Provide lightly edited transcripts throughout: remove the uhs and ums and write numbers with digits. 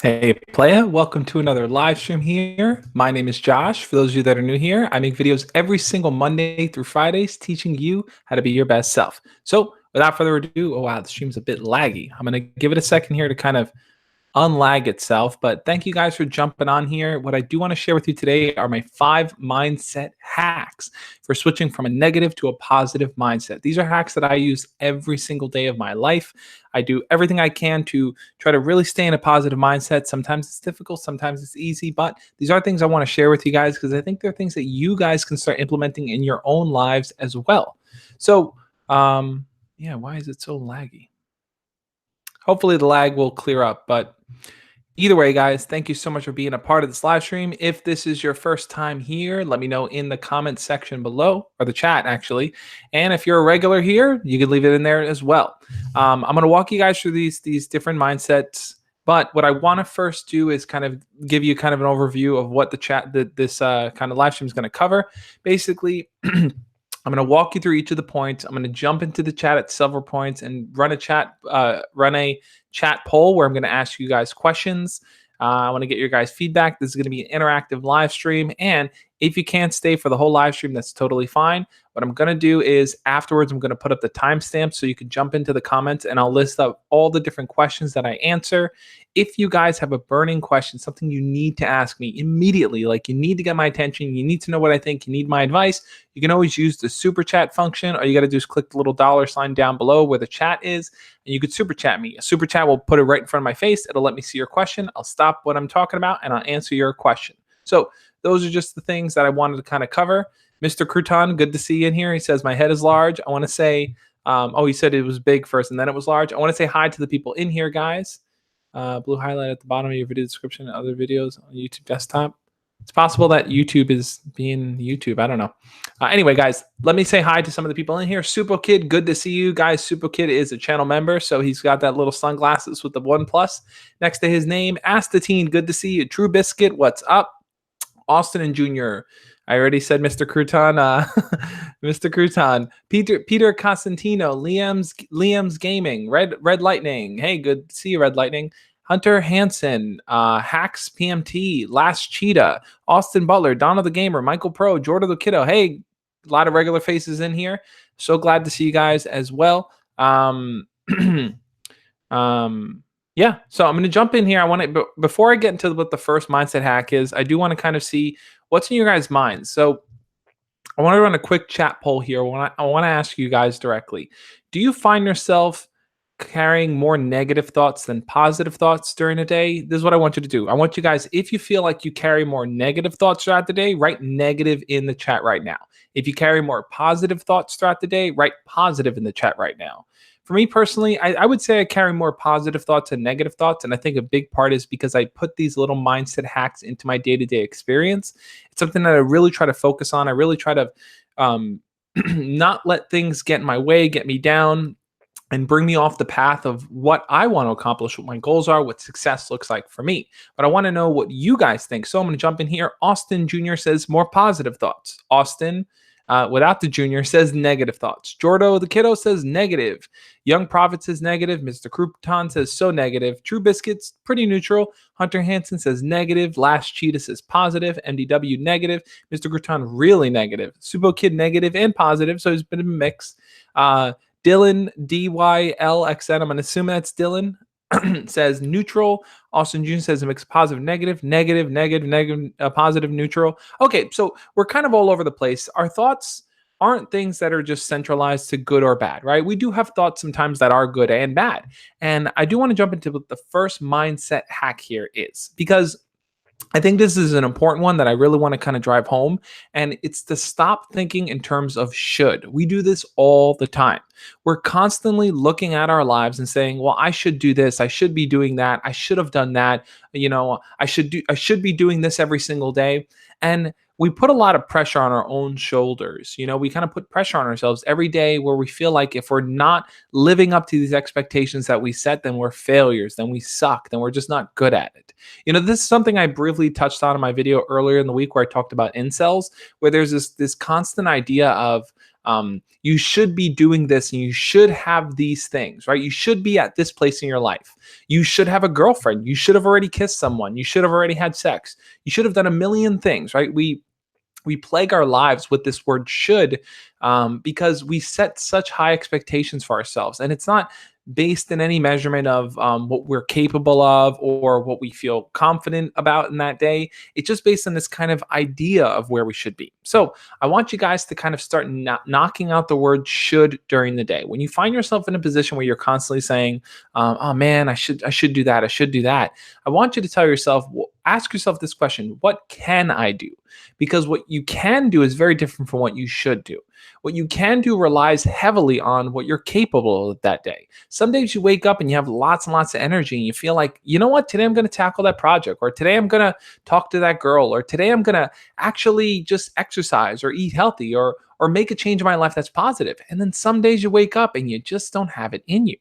Hey, playa, welcome to another live stream here. My name is Josh. For those of you that are new here, I make videos every single Monday through Fridays teaching you how to be your best self. So, without further ado, oh wow, the stream's a bit laggy. I'm going to give it a second here to kind of unlag itself. But thank you guys for jumping on here. What I do want to share with you today are my 5 mindset hacks for switching from a negative to a positive mindset. These are hacks that I use every single day of my life. I do everything I can to try to really stay in a positive mindset. Sometimes it's difficult, sometimes it's easy, but these are things I want to share with you guys because I think they're things that you guys can start implementing in your own lives as well. So, yeah, why is it so laggy? Hopefully the lag will clear up, but either way, guys, thank you so much for being a part of this live stream. If this is your first time here, let me know in the comment section below, or the chat actually. And if you're a regular here, you can leave it in there as well. I'm going to walk you guys through these different mindsets. But what I want to first do is kind of give you kind of an overview of what this kind of live stream is going to cover. Basically, I'm going to walk you through each of the points. I'm going to jump into the chat at several points and run a chat poll where I'm going to ask you guys questions. I want to get your guys' feedback. This is going to be an interactive live stream. And if you can't stay for the whole live stream, that's totally fine. What I'm going to do is afterwards, I'm going to put up the timestamp so you can jump into the comments and I'll list up all the different questions that I answer. If you guys have a burning question, something you need to ask me immediately, like you need to get my attention, you need to know what I think, you need my advice, you can always use the super chat function. All you got to do is click the little $ down below where the chat is, and you could super chat me. A super chat will put it right in front of my face. It'll let me see your question. I'll stop what I'm talking about and I'll answer your question. So those are just the things that I wanted to kind of cover. Mr. Crouton, good to see you in here. He says, my head is large. I want to say, he said it was big first and then it was large. I want to say hi to the people in here, guys. Blue highlight at the bottom of your video description and other videos on YouTube desktop. It's possible that YouTube is being YouTube. I don't know. Anyway, guys, let me say hi to some of the people in here. Supo Kid, good to see you guys. Supo Kid is a channel member, so he's got that little sunglasses with the 1+ next to his name. Astatine, good to see you. True Biscuit, what's up? Austin and Junior. I already said Mr. Crouton. Mr. Crouton. Peter Costantino. Liam's Gaming. Red Lightning. Hey, good to see you, Red Lightning. Hunter Hansen. Hacks PMT. Last Cheetah. Austin Butler. Donna the Gamer. Michael Pro. Jordan the Kiddo. Hey, a lot of regular faces in here. So glad to see you guys as well. Yeah, so I'm going to jump in here. I want to, before I get into what the first mindset hack is, I do want to kind of see what's in your guys' minds. So I want to run a quick chat poll here. I want to ask you guys directly. Do you find yourself carrying more negative thoughts than positive thoughts during a day? This is what I want you to do. I want you guys, if you feel like you carry more negative thoughts throughout the day, write negative in the chat right now. If you carry more positive thoughts throughout the day, write positive in the chat right now. For me personally, I would say I carry more positive thoughts than negative thoughts. And I think a big part is because I put these little mindset hacks into my day-to-day experience. It's something that I really try to focus on. I really try to not let things get in my way, get me down, and bring me off the path of what I want to accomplish, what my goals are, what success looks like for me. But I want to know what you guys think. So I'm going to jump in here. Austin Jr. says more positive thoughts. Austin, without the junior, says negative thoughts. Jordo the Kiddo says negative. Young Prophet says negative. Mr. Crouton says so negative. True Biscuits, pretty neutral. Hunter Hansen says negative. Last Cheetah says positive. MDW negative. Mr. Crouton really negative. Subo Kid negative and positive, so it's been a mix. Dylan DYLXN, I'm going to assume that's Dylan, says neutral. Austin June says a mix of positive, negative, positive, neutral. Okay, so we're kind of all over the place. Our thoughts aren't things that are just centralized to good or bad, right? We do have thoughts sometimes that are good and bad. And I do want to jump into what the first mindset hack here is, because I think this is an important one that I really want to kind of drive home, and it's to stop thinking in terms of should. We do this all the time. We're constantly looking at our lives and saying, well, I should do this. I should be doing that. I should have done that. I should be doing this every single day. And we put a lot of pressure on our own shoulders. We kind of put pressure on ourselves every day where we feel like if we're not living up to these expectations that we set, then we're failures, then we suck, then we're just not good at it. This is something I briefly touched on in my video earlier in the week where I talked about incels, where there's this constant idea of You should be doing this and you should have these things, right? You should be at this place in your life. You should have a girlfriend. You should have already kissed someone. You should have already had sex. You should have done a million things, right? We plague our lives with this word should, because we set such high expectations for ourselves, and it's not based in any measurement of what we're capable of or what we feel confident about in that day. It's just based on this kind of idea of where we should be. So I want you guys to kind of start knocking out the word should during the day. When you find yourself in a position where you're constantly saying, oh man, I should do that, I should do that, I want you to tell yourself, ask yourself this question: what can I do? Because what you can do is very different from what you should do. What you can do relies heavily on what you're capable of that day. Some days you wake up and you have lots and lots of energy and you feel like, you know what, today I'm going to tackle that project, or today I'm going to talk to that girl, or today I'm going to actually just exercise or eat healthy, or make a change in my life that's positive. And then some days you wake up and you just don't have it in you.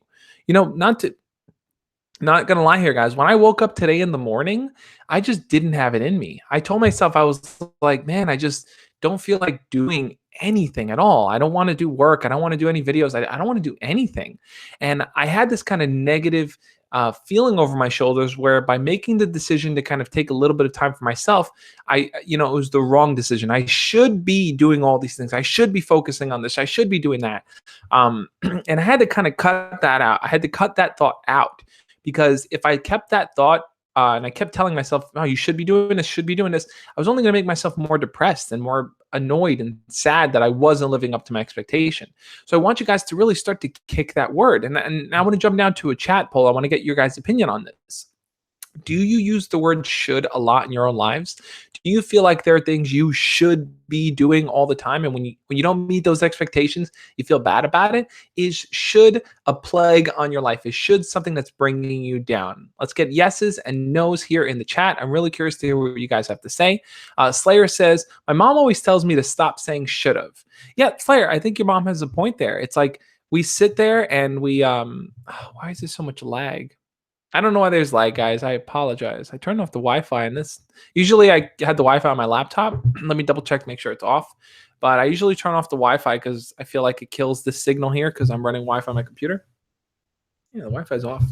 Not gonna lie here, guys. When I woke up today in the morning, I just didn't have it in me. I told myself, I was like, man, I just don't feel like doing anything at all. I don't want to do work. I don't want to do any videos. I don't want to do anything. And I had this kind of negative feeling over my shoulders, where by making the decision to kind of take a little bit of time for myself, it was the wrong decision. I should be doing all these things. I should be focusing on this. I should be doing that. And I had to kind of cut that out. I had to cut that thought out, because if I kept that thought and I kept telling myself, "Oh, you should be doing this, should be doing this," I was only going to make myself more depressed and more annoyed and sad that I wasn't living up to my expectation. So I want you guys to really start to kick that word. And I want to jump down to a chat poll. I want to get your guys' opinion on this. Do you use the word should a lot in your own lives? Do you feel like there are things you should be doing all the time, and when you don't meet those expectations, you feel bad about it? Is should a plague on your life? Is should something that's bringing you down? Let's get yeses and nos here in the chat. I'm really curious to hear what you guys have to say. Slayer says, my mom always tells me to stop saying should have. Yeah, Slayer, I think your mom has a point there. It's like we sit there and why is there so much lag? I don't know why there's lag, guys. I apologize. I turned off the Wi-Fi in this. Usually I had the Wi-Fi on my laptop. Let me double check, make sure it's off. But I usually turn off the Wi-Fi because I feel like it kills the signal here because I'm running Wi-Fi on my computer. Yeah, the Wi-Fi's off.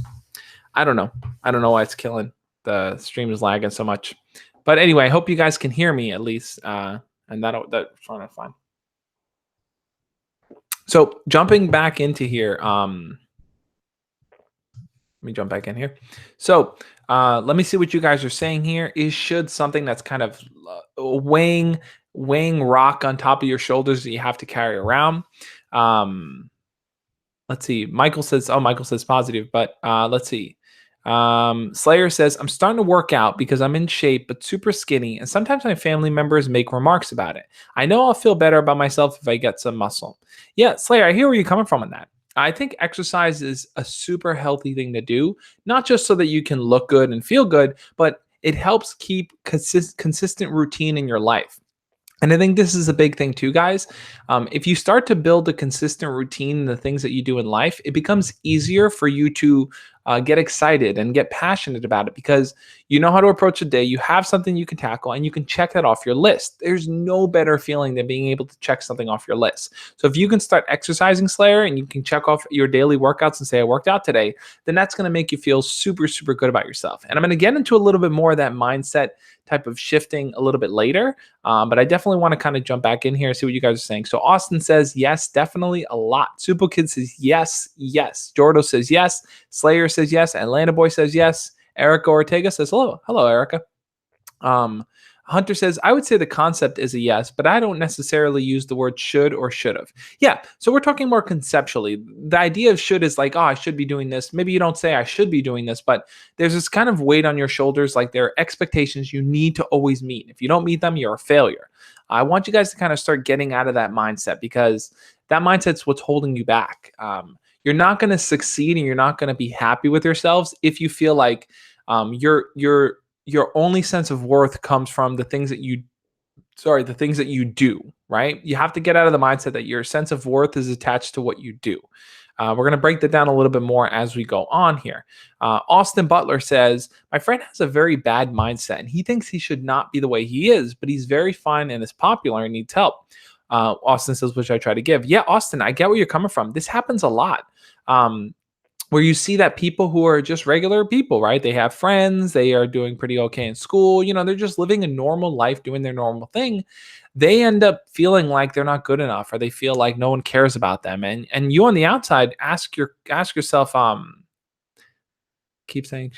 I don't know. I don't know why it's killing. The stream is lagging so much. But anyway, I hope you guys can hear me at least. And that's fine. So jumping back into here, let me jump back in here. So let me see what you guys are saying here. Is should something that's kind of weighing rock on top of your shoulders that you have to carry around? Let's see. Michael says positive, but let's see. Slayer says, I'm starting to work out because I'm in shape but super skinny, and sometimes my family members make remarks about it. I know I'll feel better about myself if I get some muscle. Yeah, Slayer, I hear where you're coming from on that. I think exercise is a super healthy thing to do, not just so that you can look good and feel good, but it helps keep consistent routine in your life. And I think this is a big thing too, guys. If you start to build a consistent routine in the things that you do in life, it becomes easier for you to get excited and get passionate about it, because you know how to approach a day. You have something you can tackle and you can check that off your list. There's no better feeling than being able to check something off your list. So if you can start exercising, Slayer, and you can check off your daily workouts and say, I worked out today, then that's going to make you feel super, super good about yourself. And I'm going to get into a little bit more of that mindset type of shifting a little bit later. But I definitely want to kind of jump back in here and see what you guys are saying. So Austin says, yes, definitely a lot. Super Kid says, yes, yes. Jordo says, yes. Slayer says, yes. Atlanta Boy says, yes. Erica Ortega says, hello. Hello, Erica. Hunter says, I would say the concept is a yes, but I don't necessarily use the word should or should have. Yeah, so we're talking more conceptually. The idea of should is like, oh, I should be doing this. Maybe you don't say I should be doing this, but there's this kind of weight on your shoulders, like there are expectations you need to always meet. If you don't meet them, you're a failure. I want you guys to kind of start getting out of that mindset, because that mindset's what's holding you back. You're not going to succeed and you're not going to be happy with yourselves if you feel like your only sense of worth comes from the things that you do, right? You have to get out of the mindset that your sense of worth is attached to what you do. We're going to break that down a little bit more as we go on here. Austin Butler says, my friend has a very bad mindset and he thinks he should not be the way he is, but he's very fine and is popular and needs help. Austin says, which I try to give. Yeah, Austin, I get where you're coming from. This happens a lot. Um, where you see that people who are just regular people, right? They have friends, they are doing pretty okay in school, they're just living a normal life, doing their normal thing. They end up feeling like they're not good enough, or they feel like no one cares about them. And you on the outside ask yourself, keep saying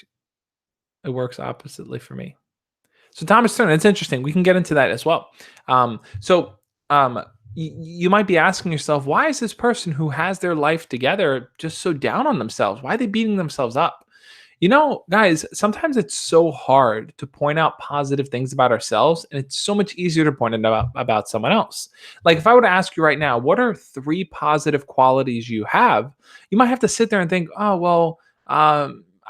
it works oppositely for me. So Thomas Turner, it's interesting. We can get into that as well. So you might be asking yourself, why is this person who has their life together just so down on themselves? Why are they beating themselves up? Guys, sometimes it's so hard to point out positive things about ourselves, and it's so much easier to point it about someone else. Like if I were to ask you right now, what are 3 positive qualities you have? You might have to sit there and think, oh, well,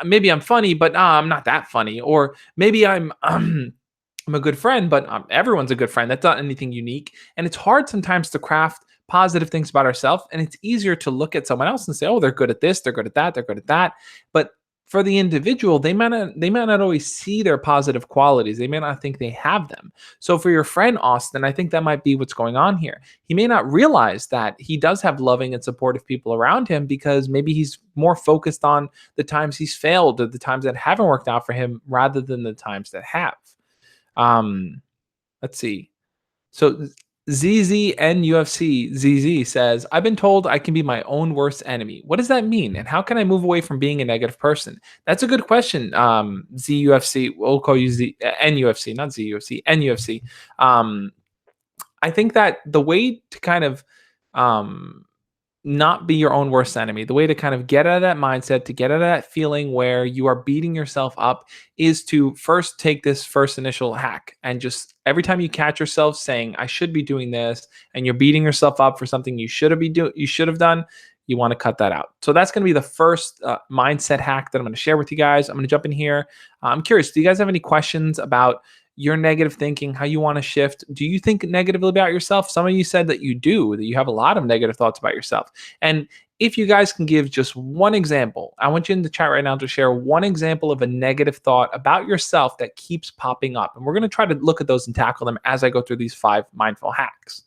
maybe I'm funny, but I'm not that funny. Or maybe I'm a good friend, but everyone's a good friend. That's not anything unique. And it's hard sometimes to craft positive things about ourselves. And it's easier to look at someone else and say, oh, they're good at this, they're good at that, they're good at that. But for the individual, they might not always see their positive qualities. They may not think they have them. So for your friend Austin, I think that might be what's going on here. He may not realize that he does have loving and supportive people around him, because maybe he's more focused on the times he's failed, or the times that haven't worked out for him, rather than the times that have. Um, let's see. So ZZ says, I've been told I can be my own worst enemy. What does that mean? And how can I move away from being a negative person? That's a good question. ZUFC, we'll call you NUFC, not ZUFC, NUFC. I think that the way to kind of um, not be your own worst enemy. The way to kind of get out of that mindset, to get out of that feeling where you are beating yourself up, is to first take this first initial hack, and just every time you catch yourself saying, I should be doing this, and you're beating yourself up for something you should have done, you want to cut that out. So that's going to be the first mindset hack that I'm going to share with you guys. I'm going to jump in here. I'm curious, do you guys have any questions about your negative thinking, how you want to shift? Do you think negatively about yourself? Some of you said that you do, that you have a lot of negative thoughts about yourself. And if you guys can give just one example, I want you in the chat right now to share one example of a negative thought about yourself that keeps popping up. And we're going to try to look at those and tackle them as I go through these 5 mindful hacks.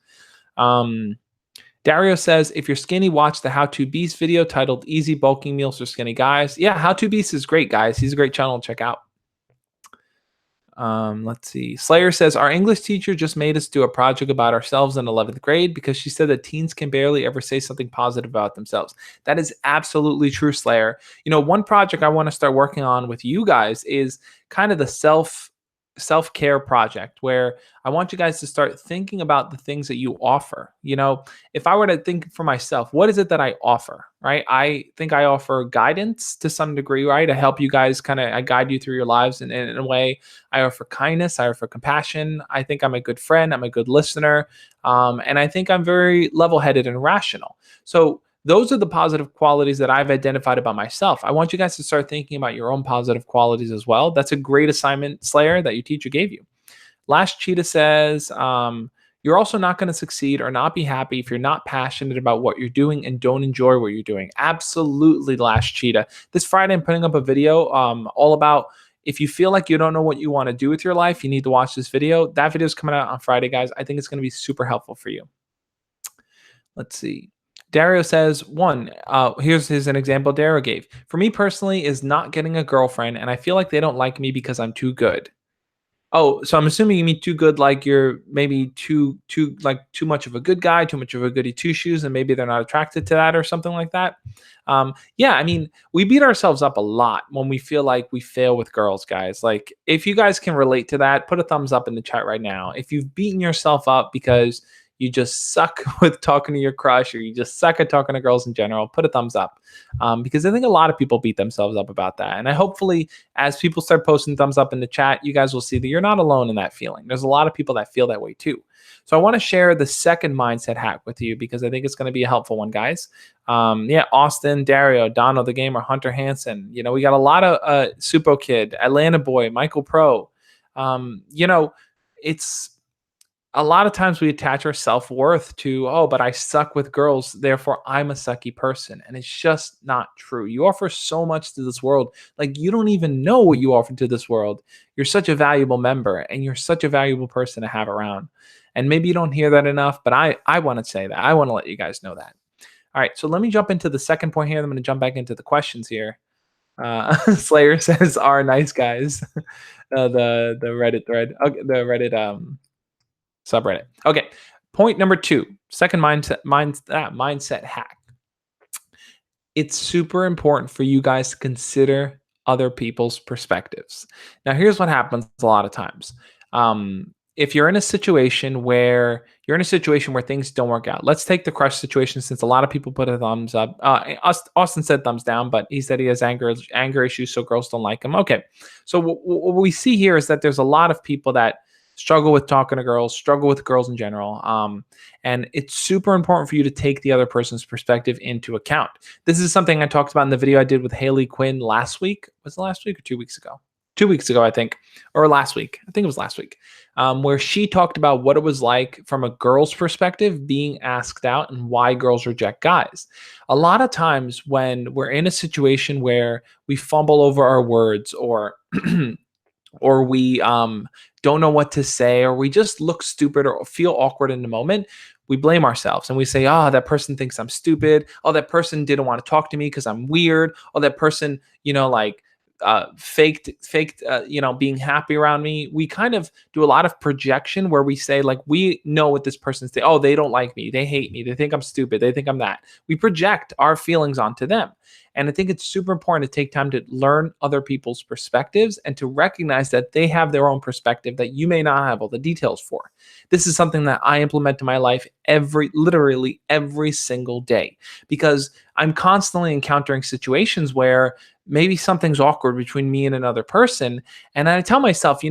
Dario says, if you're skinny, watch the How To Beast video titled Easy Bulking Meals for Skinny Guys. Yeah, How To Beast is great, guys. He's a great channel to check out. Let's see. Slayer says, our English teacher just made us do a project about ourselves in 11th grade because she said that teens can barely ever say something positive about themselves. That is absolutely true, Slayer. One project I want to start working on with you guys is kind of the self-care project, where I want you guys to start thinking about the things that you offer. If I were to think for myself, what is it that I offer, right? I think I offer guidance to some degree, right? I help you guys I guide you through your lives in a way. I offer kindness, I offer compassion. I think I'm a good friend, I'm a good listener. And I think I'm very level-headed and rational. So those are the positive qualities that I've identified about myself. I want you guys to start thinking about your own positive qualities as well. That's a great assignment, Slayer, that your teacher gave you. Last Cheetah says, you're also not going to succeed or not be happy if you're not passionate about what you're doing and don't enjoy what you're doing. Absolutely, Last Cheetah. This Friday, I'm putting up a video all about, if you feel like you don't know what you want to do with your life, you need to watch this video. That video is coming out on Friday, guys. I think it's going to be super helpful for you. Let's see. Dario says, here's an example Dario gave. For me personally, is not getting a girlfriend, and I feel like they don't like me because I'm too good. Oh, so I'm assuming you mean too good, like you're maybe too much of a good guy, too much of a goody two shoes, and maybe they're not attracted to that or something like that. Yeah, I mean, we beat ourselves up a lot when we feel like we fail with girls, guys. Like, if you guys can relate to that, put a thumbs up in the chat right now. If you've beaten yourself up because you just suck with talking to your crush, or you just suck at talking to girls in general, put a thumbs up. Because I think a lot of people beat themselves up about that. And I hopefully, as people start posting thumbs up in the chat, you guys will see that you're not alone in that feeling. There's a lot of people that feel that way too. So I want to share the second mindset hack with you, because I think it's going to be a helpful one, guys. Yeah, Austin, Dario, Dono the Gamer, Hunter Hansen. We got a lot of Supo Kid, Atlanta Boy, Michael Pro. It's a lot of times we attach our self-worth to, oh, but I suck with girls, therefore I'm a sucky person. And it's just not true. You offer so much to this world. Like, you don't even know what you offer to this world. You're such a valuable member, and you're such a valuable person to have around. And maybe you don't hear that enough, but I want to say that. I want to let you guys know that. All right, so let me jump into the second point here. I'm going to jump back into the questions here. Slayer says, "Are nice guys." The Reddit thread, okay, the Reddit subreddit. Okay, point number two, second mindset hack. It's super important for you guys to consider other people's perspectives. Now, here's what happens a lot of times. If you're in a situation where things don't work out, let's take the crush situation, since a lot of people put a thumbs up. Austin said thumbs down, but he said he has anger issues, so girls don't like him. Okay, so what we see here is that there's a lot of people that struggle with talking to girls, struggle with girls in general. And it's super important for you to take the other person's perspective into account. This is something I talked about in the video I did with Haley Quinn last week. Was it last week or 2 weeks ago? 2 weeks ago, I think, or last week. I think it was last week, where she talked about what it was like from a girl's perspective being asked out and why girls reject guys. A lot of times when we're in a situation where we fumble over our words, or or we don't know what to say, or we just look stupid or feel awkward in the moment, we blame ourselves and we say, oh, that person thinks I'm stupid. Oh, that person didn't want to talk to me because I'm weird. Oh, that person, faked, being happy around me. We kind of do a lot of projection where we say, like, we know what this person's saying. Oh, they don't like me. They hate me. They think I'm stupid. They think I'm that. We project our feelings onto them. And I think it's super important to take time to learn other people's perspectives and to recognize that they have their own perspective that you may not have all the details for. This is something that I implement in my life literally every single day, because I'm constantly encountering situations where maybe something's awkward between me and another person. And I tell myself,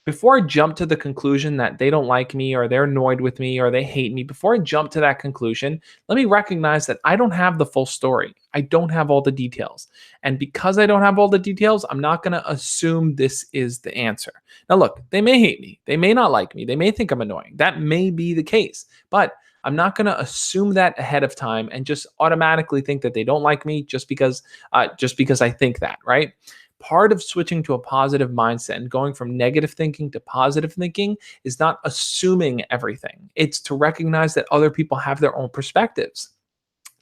before I jump to the conclusion that they don't like me, or they're annoyed with me, or they hate me, before I jump to that conclusion, let me recognize that I don't have the full story. I don't have all the details. And because I don't have all the details, I'm not going to assume this is the answer. Now, look, they may hate me. They may not like me. They may think I'm annoying. That may be the case. But I'm not going to assume that ahead of time and just automatically think that they don't like me just because I think that, right? Part of switching to a positive mindset and going from negative thinking to positive thinking is not assuming everything. It's to recognize that other people have their own perspectives,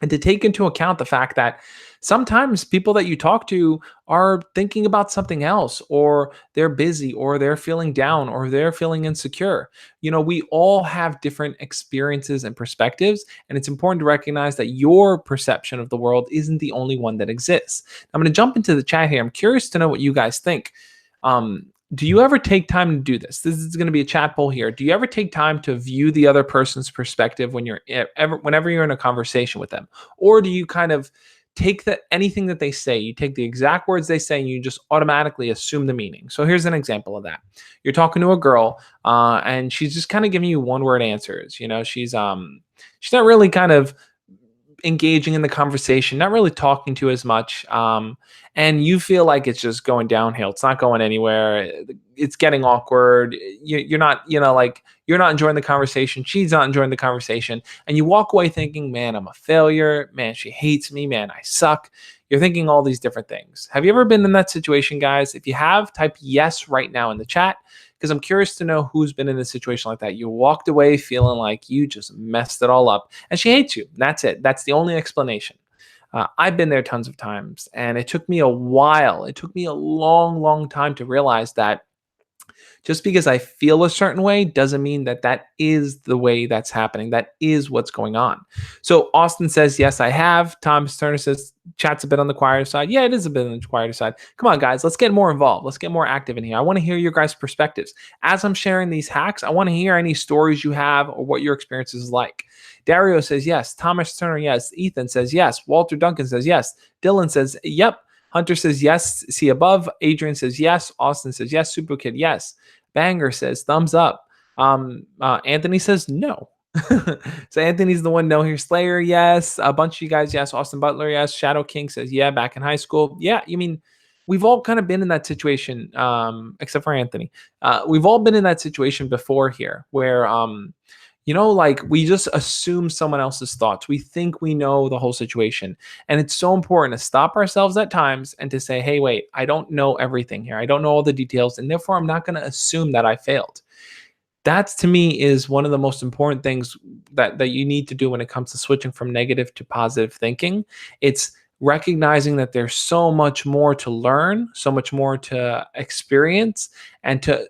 and to take into account the fact that sometimes people that you talk to are thinking about something else, or they're busy, or they're feeling down, or they're feeling insecure. We all have different experiences and perspectives, and it's important to recognize that your perception of the world isn't the only one that exists. I'm going to jump into the chat here. I'm curious to know what you guys think. Do you ever take time to do this? This is going to be a chat poll here. Do you ever take time to view the other person's perspective whenever you're in a conversation with them? Or do you kind of take anything that they say, you take the exact words they say, and you just automatically assume the meaning? So here's an example of that. You're talking to a girl, and she's just kind of giving you one-word answers. She's not really kind of engaging in the conversation, not really talking to as much, and you feel like it's just going downhill. It's not going anywhere. It's getting awkward. You're not, you're not enjoying the conversation. She's not enjoying the conversation, and you walk away thinking, "Man, I'm a failure. Man, she hates me. Man, I suck." You're thinking all these different things. Have you ever been in that situation, guys? If you have, type yes right now in the chat, because I'm curious to know who's been in a situation like that. You walked away feeling like you just messed it all up, and she hates you. That's it. That's the only explanation. I've been there tons of times, and it took me a while. It took me a long, long time to realize that just because I feel a certain way doesn't mean that that is the way that's happening. That is what's going on. So Austin says, yes, I have. Thomas Turner says, chat's a bit on the quieter side. Yeah, it is a bit on the quieter side. Come on, guys, let's get more involved. Let's get more active in here. I want to hear your guys' perspectives. As I'm sharing these hacks, I want to hear any stories you have or what your experience is like. Dario says, yes. Thomas Turner, yes. Ethan says, yes. Walter Duncan says, yes. Dylan says, yep. Hunter says, yes. See above. Adrian says, yes. Austin says, yes. Super Kid, yes. Banger says, thumbs up. Anthony says, no. So Anthony's the one no here. Slayer, yes. A bunch of you guys, yes. Austin Butler, yes. Shadow King says, yeah. Back in high school. Yeah, you mean, we've all kind of been in that situation, except for Anthony. We've all been in that situation before here where, like we just assume someone else's thoughts. We think we know the whole situation. And it's so important to stop ourselves at times and to say, hey, wait, I don't know everything here. I don't know all the details. And therefore, I'm not going to assume that I failed. That's to me is one of the most important things that you need to do when it comes to switching from negative to positive thinking. It's recognizing that there's so much more to learn, so much more to experience, and to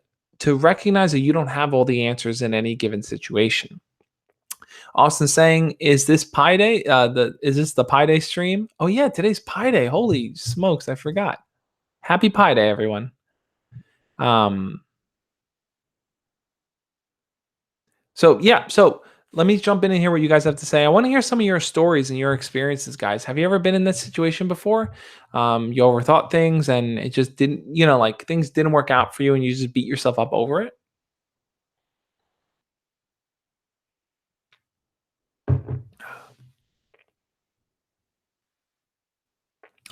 recognize that you don't have all the answers in any given situation. Austin saying, "Is this Pi Day? Is this the Pi Day stream? Oh yeah, today's Pi Day. Holy smokes, I forgot. Happy Pi Day, everyone." Um, so let me jump in and hear what you guys have to say. I want to hear some of your stories and your experiences, guys. Have you ever been in this situation before? You overthought things and it just didn't, like things didn't work out for you and you just beat yourself up over it?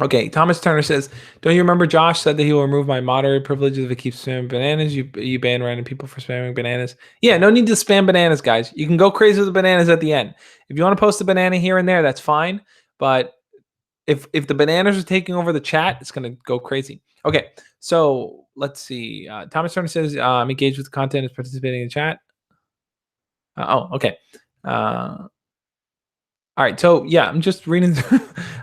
Okay, Thomas Turner says, "Don't you remember Josh said that he will remove my moderate privileges if it keeps spamming bananas? You ban random people for spamming bananas. Yeah, no need to spam bananas, guys. You can go crazy with the bananas at the end. If you want to post a banana here and there, that's fine. But if the bananas are taking over the chat, it's gonna go crazy. Okay, so let's see. Thomas Turner says, I'm engaged with the content, is participating in the chat. Okay. All right, so yeah, I'm just reading.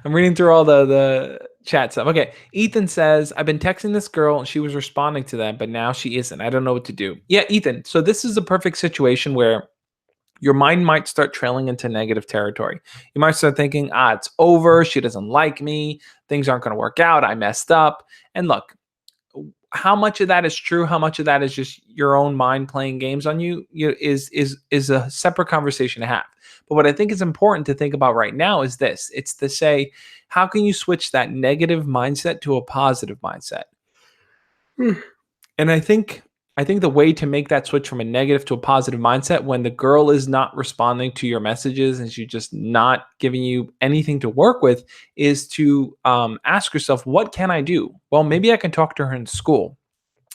I'm reading through all the chat stuff. Okay, Ethan says I've been texting this girl and she was responding to them, but now she isn't. I don't know what to do. Yeah, Ethan. So this is a perfect situation where your mind might start trailing into negative territory. You might start thinking, it's over. She doesn't like me. Things aren't going to work out. I messed up. And look, how much of that is true, how much of that is just your own mind playing games on you is a separate conversation to have. But what I think is important to think about right now is this. It's to say, how can you switch that negative mindset to a positive mindset? And I think the way to make that switch from a negative to a positive mindset when the girl is not responding to your messages and she's just not giving you anything to work with is to ask yourself, what can I do? Well, maybe I can talk to her in school.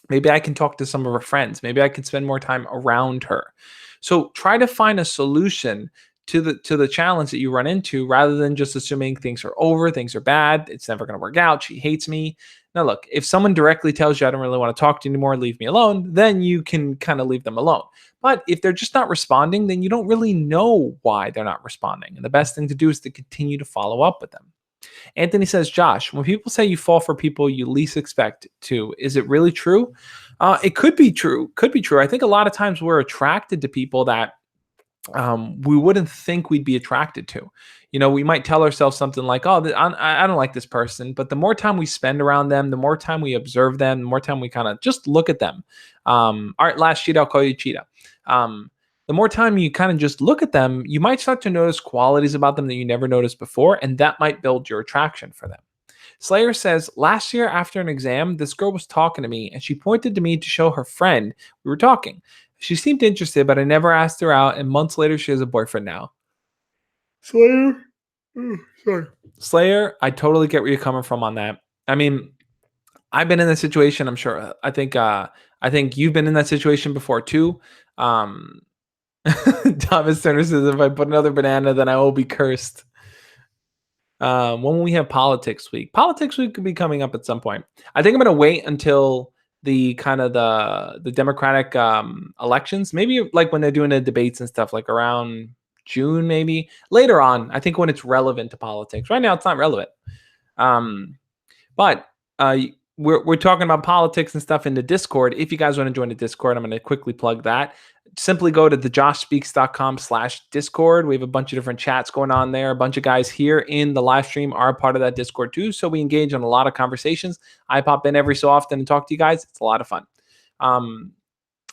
Maybe I can talk to some of her friends. Maybe I can spend more time around her. So try to find a solution to the challenge that you run into rather than just assuming things are over, things are bad, it's never going to work out, she hates me. Now look, if someone directly tells you I don't really want to talk to you anymore, leave me alone, then you can kind of leave them alone. But if they're just not responding, then you don't really know why they're not responding. And the best thing to do is to continue to follow up with them. Anthony says, Josh, when people say you fall for people you least expect to, is it really true? It could be true. Could be true. I think a lot of times we're attracted to people that we wouldn't think we'd be attracted to. We might tell ourselves something like, "Oh, I don't like this person," but the more time we spend around them, the more time we observe them, the more time we kind of just look at them. All right, last cheetah, I'll call you cheetah. The more time you kind of just look at them, you might start to notice qualities about them that you never noticed before, and that might build your attraction for them. Slayer says, last year after an exam, this girl was talking to me and she pointed to me to show her friend we were talking. She seemed interested, but I never asked her out, and months later, she has a boyfriend now. Slayer? Sorry. Slayer, I totally get where you're coming from on that. I mean, I've been in this situation, I'm sure. I think you've been in that situation before too. Thomas Turner says, if I put another banana, then I will be cursed. When we have politics week could be coming up at some point. I think I'm going to wait until the kind of the Democratic elections, maybe like when they're doing the debates and stuff, like around June, maybe later on. I think when it's relevant to politics. Right now, it's not relevant. But we're talking about politics and stuff in the Discord. If you guys want to join the Discord, I'm going to quickly plug that. Simply go to thejoshspeaks.com/Discord. We have a bunch of different chats going on there. A bunch of guys here in the live stream are part of that Discord too. So we engage in a lot of conversations. I pop in every so often and talk to you guys. It's a lot of fun.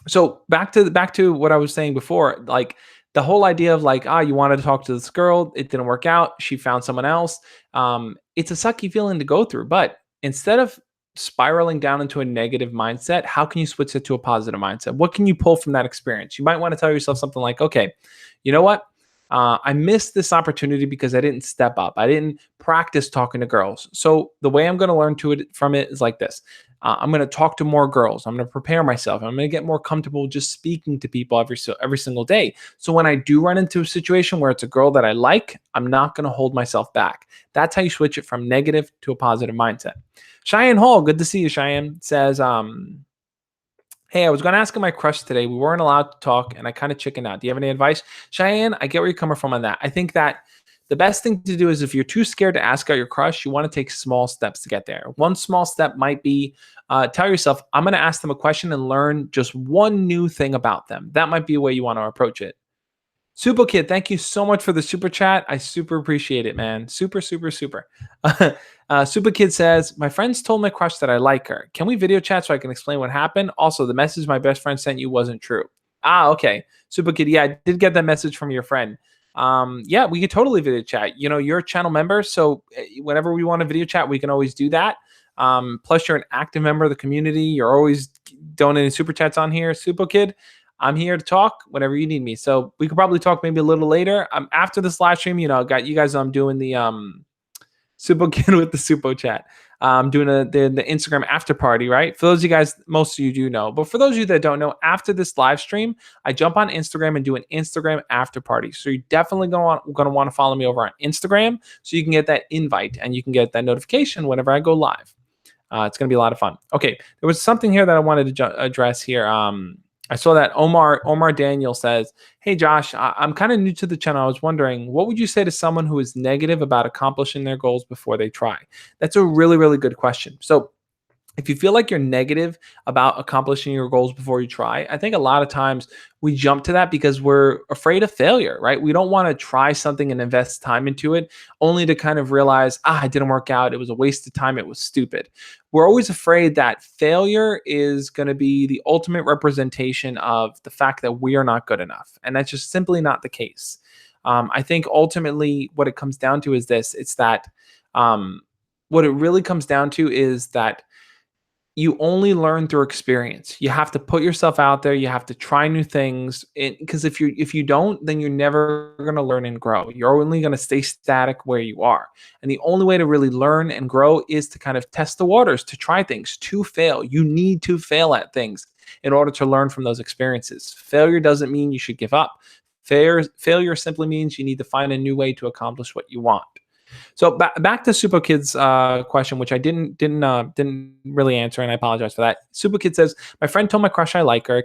So back to what I was saying before, like the whole idea of like, you wanted to talk to this girl, it didn't work out, she found someone else. It's a sucky feeling to go through, but instead of spiraling down into a negative mindset, how can you switch it to a positive mindset? What can you pull from that experience? You might want to tell yourself something like, okay, you know what? I missed this opportunity because I didn't step up. I didn't practice talking to girls. So the way I'm going to learn to it from it is like this. I'm going to talk to more girls. I'm going to prepare myself. I'm going to get more comfortable just speaking to people every single day. So when I do run into a situation where it's a girl that I like, I'm not going to hold myself back. That's how you switch it from negative to a positive mindset. Cheyenne Hall, good to see you. Cheyenne says, hey, I was going to ask my crush today. We weren't allowed to talk, and I kind of chickened out. Do you have any advice? Cheyenne, I get where you're coming from on that. I think that the best thing to do is if you're too scared to ask out your crush, you want to take small steps to get there. One small step might be tell yourself, I'm going to ask them a question and learn just one new thing about them. That might be a way you want to approach it. Super Kid, thank you so much for the super chat. I super appreciate it, man. Super, super, super. Super Kid says, my friends told my crush that I like her. Can we video chat so I can explain what happened? Also, the message my best friend sent you wasn't true. Okay. Super Kid, yeah, I did get that message from your friend. Yeah, we could totally video chat. You're a channel member, so whenever we want to video chat, we can always do that. Plus, you're an active member of the community. You're always donating super chats on here. Super Kid, I'm here to talk whenever you need me. So we could probably talk maybe a little later. After this live stream, got you guys. I'm doing the Super Kid with the super chat. I'm doing the Instagram after party, right? For those of you guys, most of you do know, but for those of you that don't know, after this live stream, I jump on Instagram and do an Instagram after party. So you're definitely going to want to follow me over on Instagram so you can get that invite and you can get that notification whenever I go live. It's going to be a lot of fun. Okay, there was something here that I wanted to address here. I saw that Omar Daniel says, hey, Josh, I'm kind of new to the channel. I was wondering, what would you say to someone who is negative about accomplishing their goals before they try? That's a really, really good question. So if you feel like you're negative about accomplishing your goals before you try, I think a lot of times we jump to that because we're afraid of failure, right? We don't want to try something and invest time into it only to kind of realize, it didn't work out. It was a waste of time. It was stupid. We're always afraid that failure is going to be the ultimate representation of the fact that we are not good enough. And that's just simply not the case. I think ultimately what it comes down to is this. It's that what it really comes down to is that you only learn through experience. You have to put yourself out there. You have to try new things. Because if you don't, then you're never going to learn and grow. You're only going to stay static where you are. And the only way to really learn and grow is to kind of test the waters, to try things, to fail. You need to fail at things in order to learn from those experiences. Failure doesn't mean you should give up. Failure simply means you need to find a new way to accomplish what you want. So back to Super Kid's question, which I didn't really answer, and I apologize for that. Super Kid says, my friend told my crush I like her.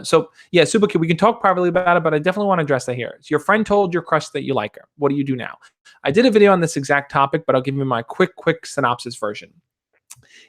So yeah, Super Kid, we can talk privately about it, but I definitely want to address that here. So your friend told your crush that you like her. What do you do now? I did a video on this exact topic, but I'll give you my quick synopsis version.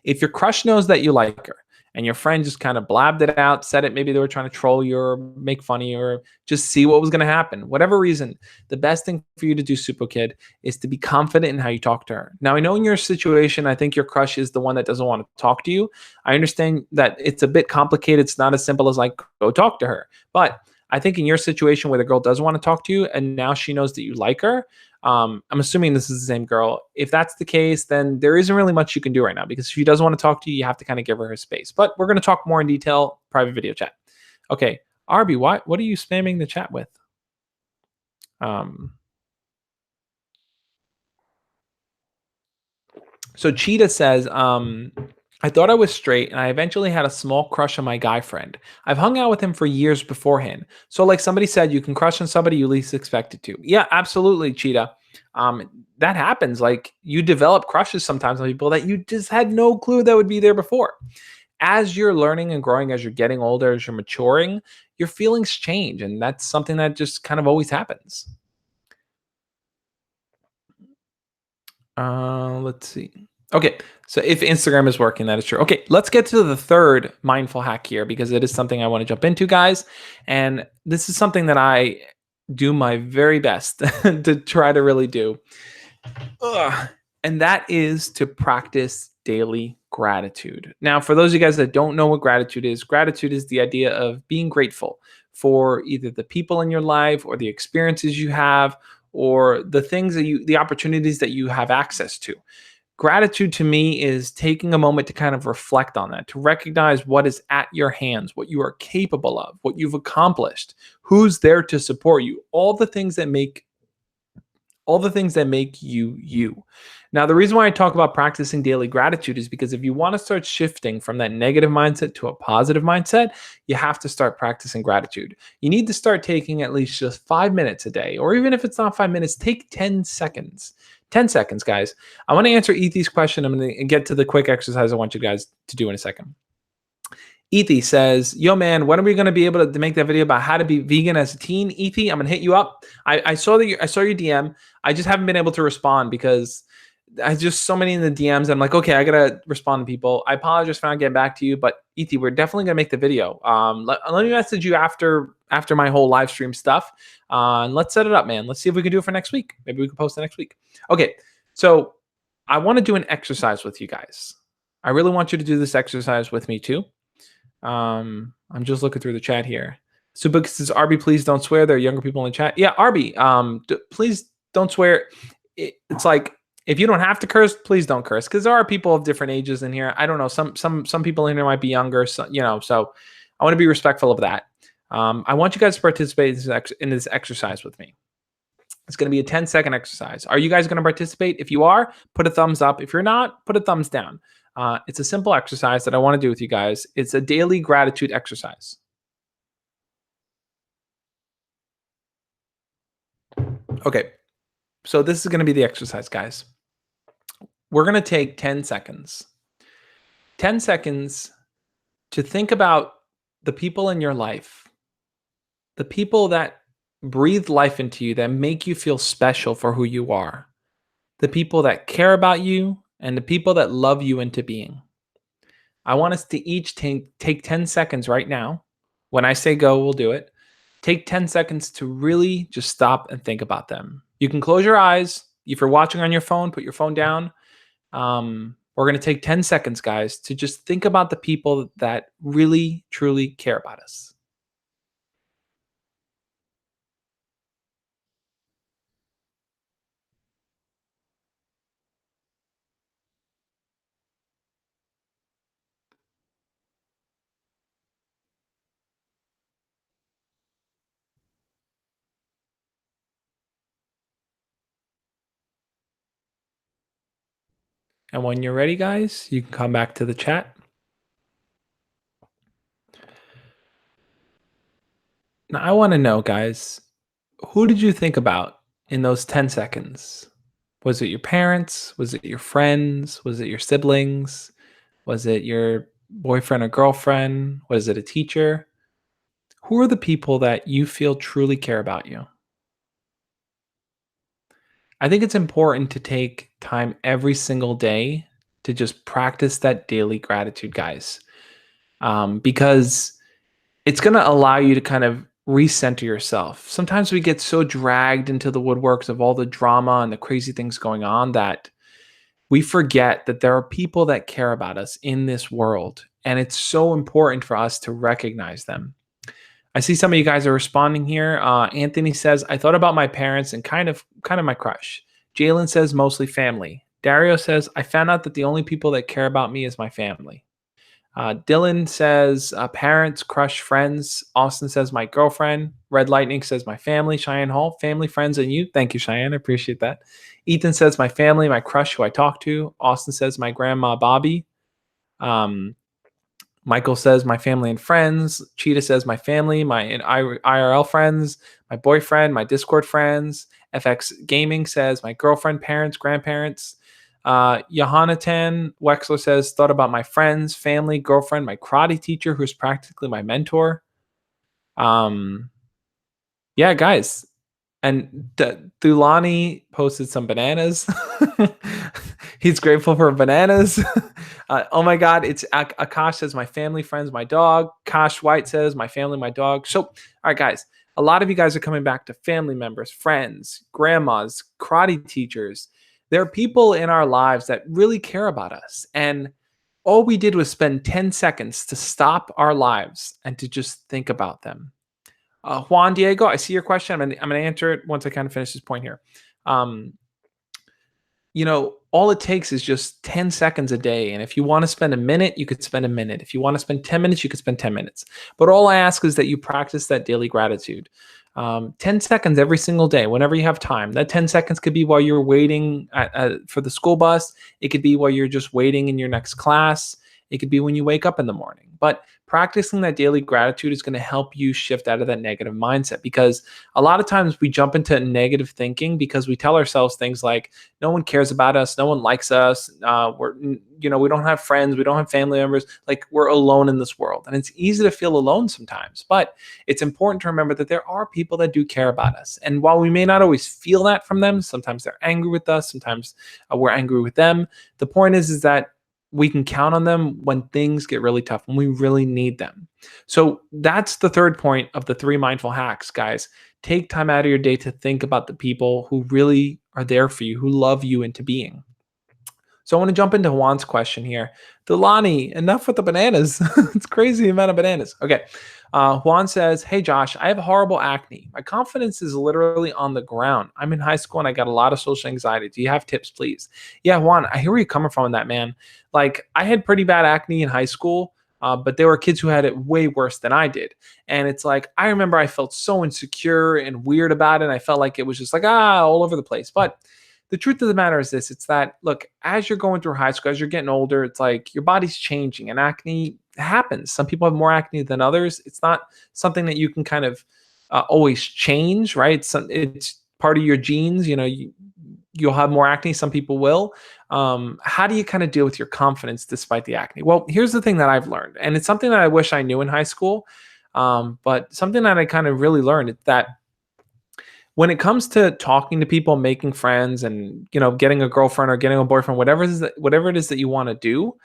If your crush knows that you like her and your friend just kind of blabbed it out, said it, maybe they were trying to troll you or make fun of you or just see what was going to happen, whatever reason, the best thing for you to do, Super Kid, is to be confident in how you talk to her. Now, I know in your situation, I think your crush is the one that doesn't want to talk to you. I understand that it's a bit complicated. It's not as simple as like, go talk to her. But I think in your situation where the girl does want to talk to you and now she knows that you like her, I'm assuming this is the same girl. If that's the case, then there isn't really much you can do right now because if she doesn't want to talk to you, you have to kind of give her space. But we're going to talk more in detail, private video chat. Okay, Arby, what are you spamming the chat with? So Cheetah says, I thought I was straight and I eventually had a small crush on my guy friend. I've hung out with him for years beforehand. So like somebody said, you can crush on somebody you least expect it to. Yeah, absolutely, Cheetah. That happens. Like you develop crushes sometimes on people that you just had no clue that would be there before. As you're learning and growing, as you're getting older, as you're maturing, your feelings change. And that's something that just kind of always happens. Let's see. Okay, so if Instagram is working, that is true. Okay, let's get to the third mindful hack here because it is something I want to jump into, guys. And this is something that I do my very best to try to really do. And that is to practice daily gratitude. Now, for those of you guys that don't know what gratitude is the idea of being grateful for either the people in your life or the experiences you have or the things that the opportunities that you have access to. Gratitude to me is taking a moment to kind of reflect on that, to recognize what is at your hands, what you are capable of, what you've accomplished, who's there to support you, all the things that make you you. Now, the reason why I talk about practicing daily gratitude is because if you want to start shifting from that negative mindset to a positive mindset, you have to start practicing gratitude. You need to start taking at least just 5 minutes a day, or even if it's not 5 minutes, take 10 seconds. 10 seconds, guys. I want to answer Ethy's question. I'm going to get to the quick exercise I want you guys to do in a second. Ethy says, "Yo, man, when are we going to be able to make that video about how to be vegan as a teen?" Ethy, I'm going to hit you up. I saw I saw your DM. I just haven't been able to respond because I just so many in the DMs. I'm like, okay, I gotta respond to people. I apologize for not getting back to you, but Ethy, we're definitely gonna make the video. Let me message you after my whole live stream stuff, and let's set it up, man. Let's see if we can do it for next week. Maybe we can post it next week. Okay, so I want to do an exercise with you guys. I really want you to do this exercise with me too. I'm just looking through the chat here. Subuk says, "RB, please don't swear. There are younger people in the chat." Yeah, RB, please don't swear. It's like if you don't have to curse, please don't curse because there are people of different ages in here. I don't know. Some people in here might be younger, so, So I want to be respectful of that. I want you guys to participate in this exercise with me. It's going to be a 10-second exercise. Are you guys going to participate? If you are, put a thumbs up. If you're not, put a thumbs down. It's a simple exercise that I want to do with you guys. It's a daily gratitude exercise. Okay, so this is going to be the exercise, guys. We're going to take 10 seconds. 10 seconds to think about the people in your life, the people that breathe life into you, that make you feel special for who you are, the people that care about you, and the people that love you into being. I want us to each take 10 seconds right now. When I say go, we'll do it. Take 10 seconds to really just stop and think about them. You can close your eyes. If you're watching on your phone, put your phone down. We're going to take 10 seconds, guys, to just think about the people that really, truly care about us. And when you're ready, guys, you can come back to the chat. Now, I want to know, guys, who did you think about in those 10 seconds? Was it your parents? Was it your friends? Was it your siblings? Was it your boyfriend or girlfriend? Was it a teacher? Who are the people that you feel truly care about you? I think it's important to take time every single day to just practice that daily gratitude, guys, because it's going to allow you to kind of recenter yourself. Sometimes we get so dragged into the woodworks of all the drama and the crazy things going on that we forget that there are people that care about us in this world. And it's so important for us to recognize them. I see some of you guys are responding here. Anthony says, "I thought about my parents and kind of my crush." Jalen says, "Mostly family." Dario says, "I found out that the only people that care about me is my family." Dylan says, "Parents, crush, friends." Austin says, "My girlfriend." Red Lightning says, "My family." Cheyenne Hall, "Family, friends, and you." Thank you, Cheyenne. I appreciate that. Ethan says, "My family, my crush who I talk to." Austin says, "My grandma, Bobby." Um, Michael says, "My family and friends." Cheetah says, "My family, my IRL friends, my boyfriend, my Discord friends." FX Gaming says, "My girlfriend, parents, grandparents." Johanatan Wexler says, "Thought about my friends, family, girlfriend, my karate teacher, who's practically my mentor." Um, yeah, guys. And Thulani posted some bananas. He's grateful for bananas. Oh my God. It's Akash says, "My family, friends, my dog." Kash White says, "My family, my dog." So, all right, guys, a lot of you guys are coming back to family members, friends, grandmas, karate teachers. There are people in our lives that really care about us. And all we did was spend 10 seconds to stop our lives and to just think about them. Juan Diego, I see your question. I'm gonna answer it once I kind of finish this point here. Um, all it takes is just 10 seconds a day. And if you want to spend a minute, you could spend a minute. If you want to spend 10 minutes, you could spend 10 minutes. But all I ask is that you practice that daily gratitude. 10 seconds every single day, whenever you have time. That 10 seconds could be while you're waiting for the school bus. It could be while you're just waiting in your next class. It could be when you wake up in the morning. But practicing that daily gratitude is going to help you shift out of that negative mindset, because a lot of times we jump into negative thinking because we tell ourselves things like, no one cares about us, no one likes us, we don't have friends, we don't have family members, like we're alone in this world. And it's easy to feel alone sometimes, but it's important to remember that there are people that do care about us. And while we may not always feel that from them, sometimes they're angry with us, sometimes we're angry with them. The point is that we can count on them when things get really tough, when we really need them. So that's the third point of the 3 mindful hacks, guys. Take time out of your day to think about the people who really are there for you, who love you into being. So I want to jump into Juan's question here. Delani, enough with the bananas. It's crazy amount of bananas. Okay. Juan says, hey, Josh, I have horrible acne. My confidence is literally on the ground. I'm in high school and I got a lot of social anxiety. Do you have tips, please? Yeah, Juan, I hear where you're coming from on that, man. Like, I had pretty bad acne in high school, but there were kids who had it way worse than I did. And it's like, I remember I felt so insecure and weird about it. And I felt like it was just like, all over the place. But the truth of the matter is this, it's that, look, as you're going through high school, as you're getting older, it's like your body's changing and acne happens. Some people have more acne than others. It's not something that you can kind of always change, right? It's part of your genes. You'll have more acne. Some people will. How do you kind of deal with your confidence despite the acne? Well, here's the thing that I've learned, and it's something that I wish I knew in high school, but something that I kind of really learned is that when it comes to talking to people, making friends, and getting a girlfriend or getting a boyfriend, whatever it is that you want to do,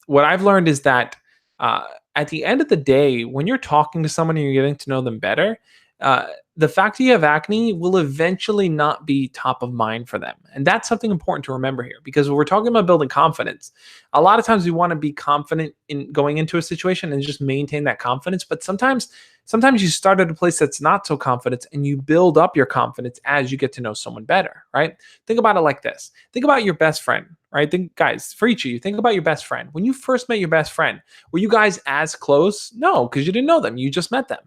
what I've learned is that at the end of the day, when you're talking to someone and you're getting to know them better, uh, the fact that you have acne will eventually not be top of mind for them, and that's something important to remember here. Because when we're talking about building confidence, a lot of times we want to be confident in going into a situation and just maintain that confidence, but sometimes you start at a place that's not so confident and you build up your confidence as you get to know someone better, right? Think about it like this. Think about your best friend, right? Guys, for each of you, think about your best friend. When you first met your best friend, were you guys as close? No, because you didn't know them. You just met them.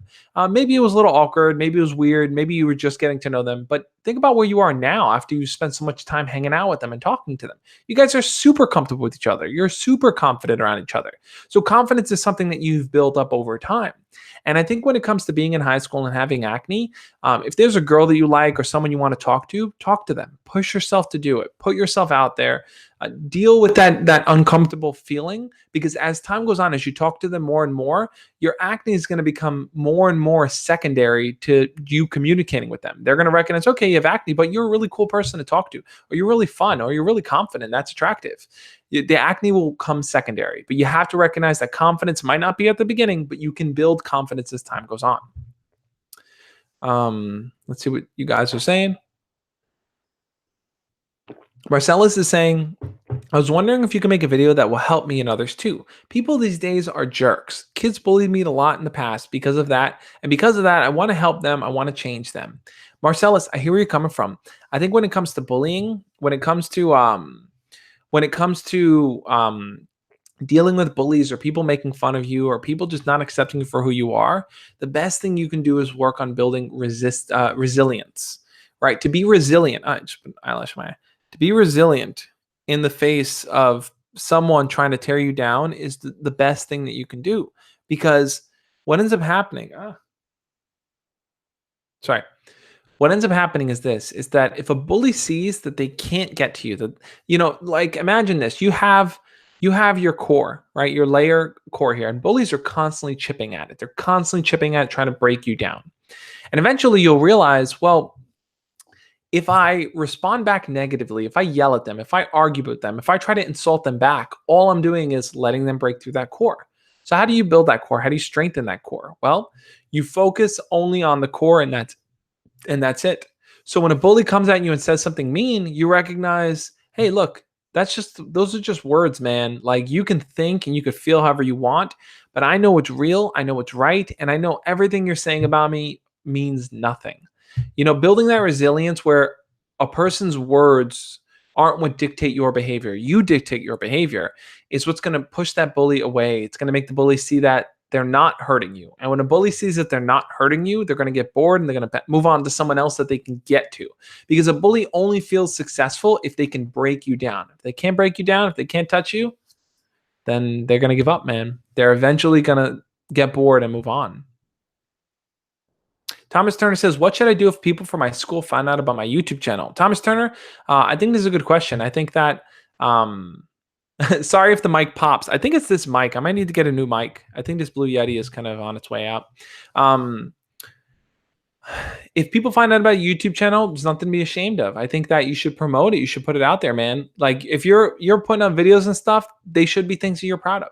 Maybe it was a little awkward. Maybe it was weird. Maybe you were just getting to know them. But think about where you are now after you spent so much time hanging out with them and talking to them. You guys are super comfortable with each other. You're super confident around each other. So confidence is something that you've built up over time. And I think when it comes to being in high school and having acne, if there's a girl that you like or someone you want to talk to them. Push yourself to do it. Put yourself out there. Deal with that uncomfortable feeling, because as time goes on, as you talk to them more and more, your acne is going to become more and more secondary to you communicating with them. They're going to recognize, okay, you have acne, but you're a really cool person to talk to, or you're really fun, or you're really confident. That's attractive. The acne will come secondary, but you have to recognize that confidence might not be at the beginning, but you can build confidence as time goes on. Let's see what you guys are saying. Marcellus is saying, I was wondering if you can make a video that will help me and others too. People these days are jerks. Kids bullied me a lot in the past because of that. And because of that, I want to help them. I want to change them. Marcellus, I hear where you're coming from. I think when it comes to bullying, when it comes to dealing with bullies or people making fun of you or people just not accepting you for who you are, the best thing you can do is work on building resilience, right? To be resilient, just put an eyelash in my eye. To be resilient in the face of someone trying to tear you down is the best thing that you can do, because what ends up happening, sorry, what ends up happening is this, is that if a bully sees that they can't get to you, that, like, imagine this, you have your core, right? Your layer core here, and bullies are constantly chipping at it. They're constantly chipping at it, trying to break you down. And eventually you'll realize, well, if I respond back negatively, if I yell at them, if I argue with them, if I try to insult them back, all I'm doing is letting them break through that core. So how do you build that core? How do you strengthen that core? Well, you focus only on the core, and that's it. So when a bully comes at you and says something mean, you recognize, hey, look, those are just words, man. Like, you can think and you can feel however you want, but I know what's real, I know what's right, and I know everything you're saying about me means nothing. Building that resilience where a person's words aren't what dictate your behavior. You dictate your behavior is what's going to push that bully away. It's going to make the bully see that they're not hurting you. And when a bully sees that they're not hurting you, they're going to get bored and they're going to move on to someone else that they can get to. Because a bully only feels successful if they can break you down. If they can't break you down, if they can't touch you, then they're going to give up, man. They're eventually going to get bored and move on. Thomas Turner says, what should I do if people from my school find out about my YouTube channel? Thomas Turner, I think this is a good question. I think that, sorry if the mic pops. I think it's this mic. I might need to get a new mic. I think this Blue Yeti is kind of on its way out. If people find out about your YouTube channel, there's nothing to be ashamed of. I think that you should promote it. You should put it out there, man. Like if you're putting up videos and stuff, they should be things that you're proud of.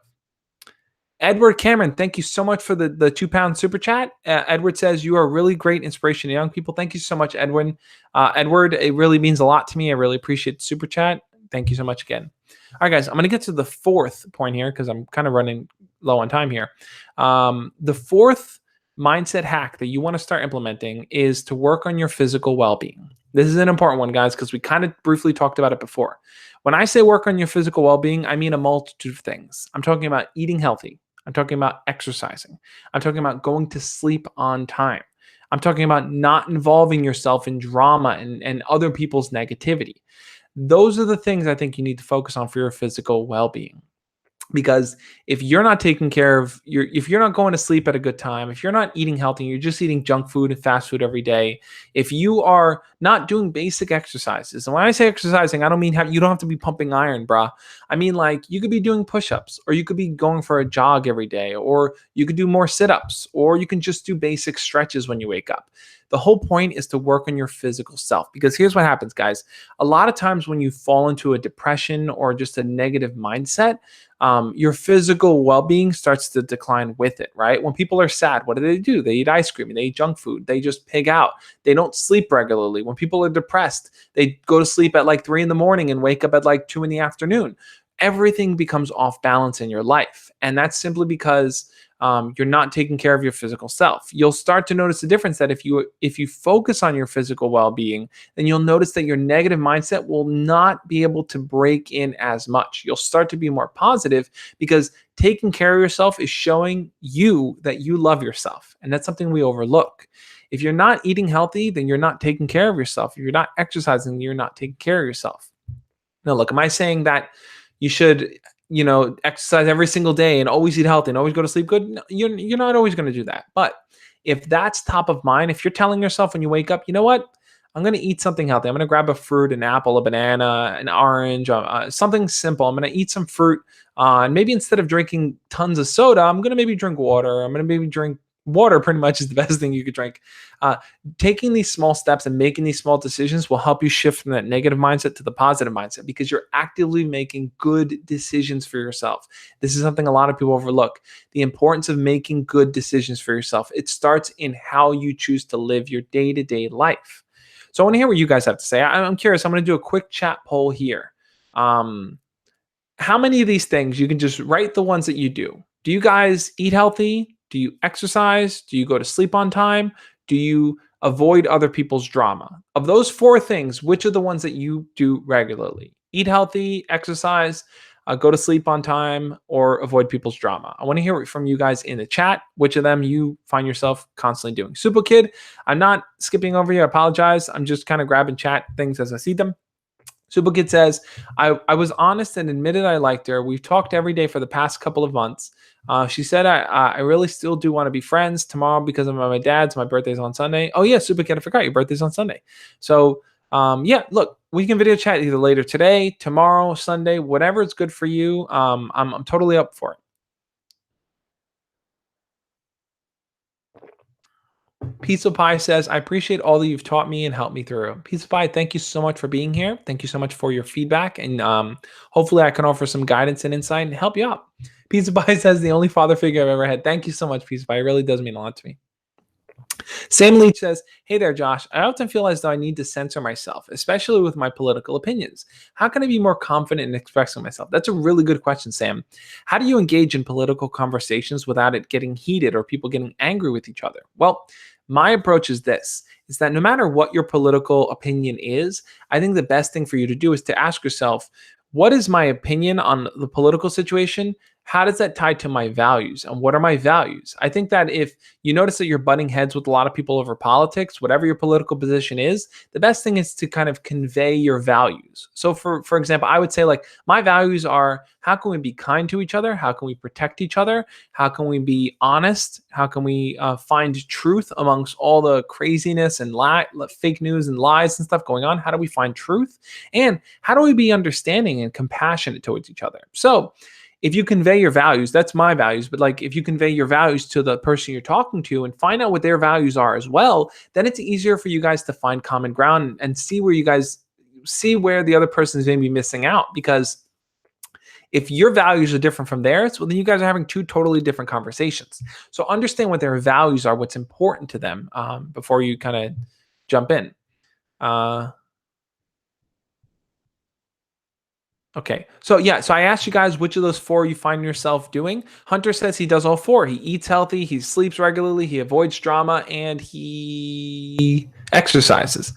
Edward Cameron, thank you so much for the £2 super chat. Edward says, you are a really great inspiration to young people. Thank you so much, Edwin. Edward, it really means a lot to me. I really appreciate the super chat. Thank you so much again. All right, guys, I'm going to get to the fourth point here because I'm kind of running low on time here. The fourth mindset hack that you want to start implementing is to work on your physical well-being. This is an important one, guys, because we kind of briefly talked about it before. When I say work on your physical well-being, I mean a multitude of things. I'm talking about eating healthy. I'm talking about exercising. I'm talking about going to sleep on time. I'm talking about not involving yourself in drama and other people's negativity. Those are the things I think you need to focus on for your physical well-being. Because if you're not taking care of if you're not going to sleep at a good time, if you're not eating healthy, you're just eating junk food and fast food every day, if you are not doing basic exercises, and when I say exercising, I don't mean you don't have to be pumping iron, brah. I mean, like, you could be doing push-ups, or you could be going for a jog every day, or you could do more sit-ups, or you can just do basic stretches when you wake up. The whole point is to work on your physical self, because here's what happens, guys. A lot of times when you fall into a depression or just a negative mindset, your physical well-being starts to decline with it, right? When people are sad, what do? They eat ice cream, they eat junk food, they just pig out. They don't sleep regularly. When people are depressed, they go to sleep at like 3 a.m. and wake up at like 2 p.m. Everything becomes off balance in your life. And that's simply because you're not taking care of your physical self. You'll start to notice the difference that if you focus on your physical well-being, then you'll notice that your negative mindset will not be able to break in as much. You'll start to be more positive because taking care of yourself is showing you that you love yourself. And that's something we overlook. If you're not eating healthy, then you're not taking care of yourself. If you're not exercising, you're not taking care of yourself. Now, look, am I saying that you should exercise every single day and always eat healthy and always go to sleep good? No, you're not always going to do that. But if that's top of mind, if you're telling yourself when you wake up, you know what? I'm going to eat something healthy. I'm going to grab a fruit, an apple, a banana, an orange, something simple. I'm going to eat some fruit. And maybe instead of drinking tons of soda, I'm going to maybe drink water. I'm going to maybe drink water. Pretty much is the best thing you could drink. Taking these small steps and making these small decisions will help you shift from that negative mindset to the positive mindset, because you're actively making good decisions for yourself. This is something a lot of people overlook. The importance of making good decisions for yourself. It starts in how you choose to live your day-to-day life. So I want to hear what you guys have to say. I'm curious. I'm going to do a quick chat poll here. How many of these things, you can just write the ones that you do. Do you guys eat healthy? Do you exercise? Do you go to sleep on time? Do you avoid other people's drama? Of those 4 things, which are the ones that you do regularly? Eat healthy, exercise, go to sleep on time, or avoid people's drama? I want to hear from you guys in the chat, which of them you find yourself constantly doing. Super Kid, I'm not skipping over you. I apologize. I'm just kind of grabbing chat things as I see them. Super Kid says, I was honest and admitted I liked her. We've talked every day for the past couple of months. She said, I really still do want to be friends tomorrow because of my dad's. My birthday's on Sunday. Oh, yeah, Super Kid, I forgot your birthday's on Sunday. So, yeah, look, we can video chat either later today, tomorrow, Sunday, whatever is good for you. I'm totally up for it. Pizza Pie says, I appreciate all that you've taught me and helped me through. Pizza Pie, thank you so much for being here. Thank you so much for your feedback. And hopefully I can offer some guidance and insight and help you out. Pizza Pie says, the only father figure I've ever had. Thank you so much, Pizza Pie. It really does mean a lot to me. Sam Leach says, hey there, Josh. I often feel as though I need to censor myself, especially with my political opinions. How can I be more confident in expressing myself? That's a really good question, Sam. How do you engage in political conversations without it getting heated or people getting angry with each other? Well, My approach is this, is that no matter what your political opinion is, I think the best thing for you to do is to ask yourself, what is my opinion on the political situation? How does that tie to my values? And what are my values? I think that if you notice that you're butting heads with a lot of people over politics, whatever your political position is, the best thing is to kind of convey your values. So for example, I would say like my values are, how can we be kind to each other? How can we protect each other? How can we be honest? How can we find truth amongst all the craziness and fake news and lies and stuff going on? How do we find truth? And how do we be understanding and compassionate towards each other? So if you convey your values, that's my values, but like if you convey your values to the person you're talking to and find out what their values are as well, then it's easier for you guys to find common ground and see where you guys see where the other person is maybe missing out. Because if your values are different from theirs, well, then you guys are having two totally different conversations. So understand what their values are, what's important to them, before you kind of jump in. Uh, Okay. So yeah, so I asked you guys which of those four you find yourself doing. Hunter says he does all four. He eats healthy, he sleeps regularly, he avoids drama, and he exercises.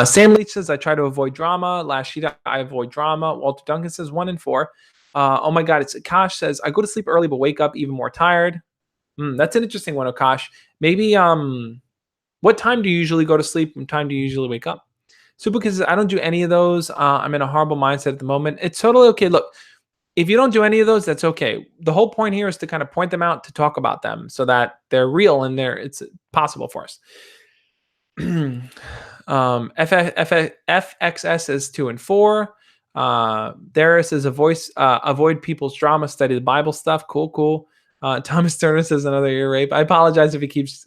Sam Leach says I try to avoid drama. Last sheet I avoid drama. Walter Duncan says 1 and 4. Oh my God, it's Akash says I go to sleep early but wake up even more tired. That's an interesting one, Akash. Maybe what time do you usually go to sleep? What time do you usually wake up? So because I don't do any of those, I'm in a horrible mindset at the moment. It's totally okay. Look, if you don't do any of those, that's okay. The whole point here is to kind of point them out, to talk about them so that they're real and it's possible for us. FXS is 2 and 4. Darius is avoid people's drama, study the Bible stuff. Cool. Thomas Turner says another ear rape. I apologize if he keeps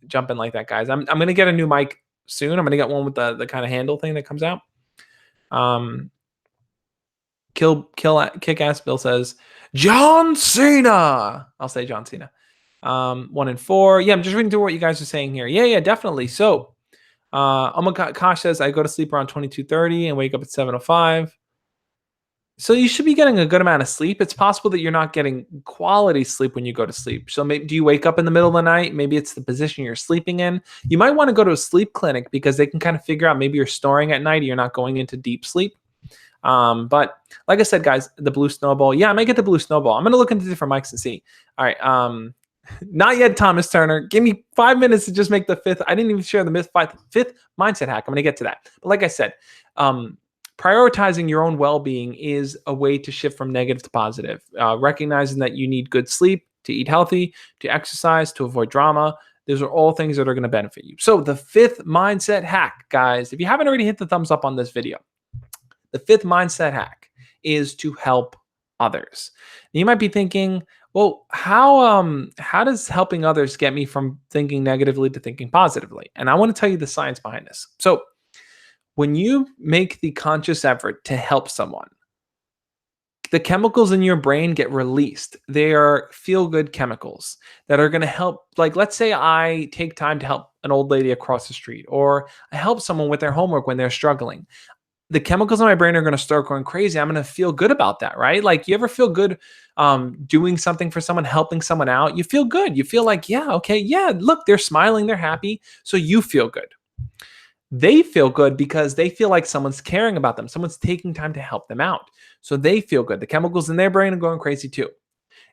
jumping like that, guys. I'm gonna get a new mic soon. I'm gonna get one with the kind of handle thing that comes out. Kick ass Bill says John Cena. I'll say John Cena. 1 and 4. Yeah, I'm just reading through what you guys are saying here. Yeah, definitely. So oh my God, Kosh says I go to sleep around 22:30 and wake up at 7:05. So you should be getting a good amount of sleep. It's possible that you're not getting quality sleep when you go to sleep. So maybe do you wake up in the middle of the night? Maybe it's the position you're sleeping in. You might want to go to a sleep clinic because they can kind of figure out maybe you're snoring at night or you're not going into deep sleep. But like I said, guys, the blue snowball. Yeah, I might get the blue snowball. I'm going to look into different mics and see. All right. Not yet, Thomas Turner. Give me 5 minutes to just make the fifth. I didn't even share the fifth mindset hack. I'm going to get to that. But like I said, prioritizing your own well-being is a way to shift from negative to positive. Recognizing that you need good sleep, to eat healthy, to exercise, to avoid drama. Those are all things that are going to benefit you. So the fifth mindset hack, guys, if you haven't already hit the thumbs up on this video, the fifth mindset hack is to help others. You might be thinking, well, how does helping others get me from thinking negatively to thinking positively? And I want to tell you the science behind this. So when you make the conscious effort to help someone, the chemicals in your brain get released. They are feel-good chemicals that are going to help. Like, let's say I take time to help an old lady across the street, or I help someone with their homework when they're struggling. The chemicals in my brain are going to start going crazy. I'm going to feel good about that, right? Like, you ever feel good doing something for someone, helping someone out? You feel good. You feel like, yeah, okay, yeah, look, they're smiling, they're happy. So you feel good. They feel good because they feel like someone's caring about them. Someone's taking time to help them out. So they feel good. The chemicals in their brain are going crazy too.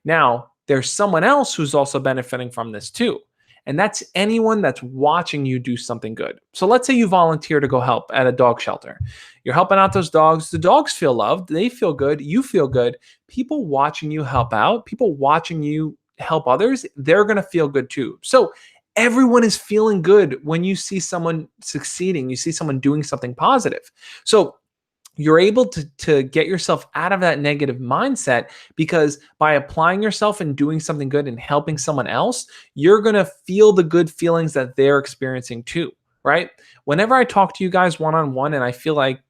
Now, there's someone else who's also benefiting from this too. And that's anyone that's watching you do something good. So let's say you volunteer to go help at a dog shelter. You're helping out those dogs. The dogs feel loved. They feel good. You feel good. People watching you help out, people watching you help others, they're going to feel good too. So everyone is feeling good when you see someone succeeding. You see someone doing something positive. So you're able to get yourself out of that negative mindset, because by applying yourself and doing something good and helping someone else, you're going to feel the good feelings that they're experiencing too, right? Whenever I talk to you guys one-on-one and I feel like,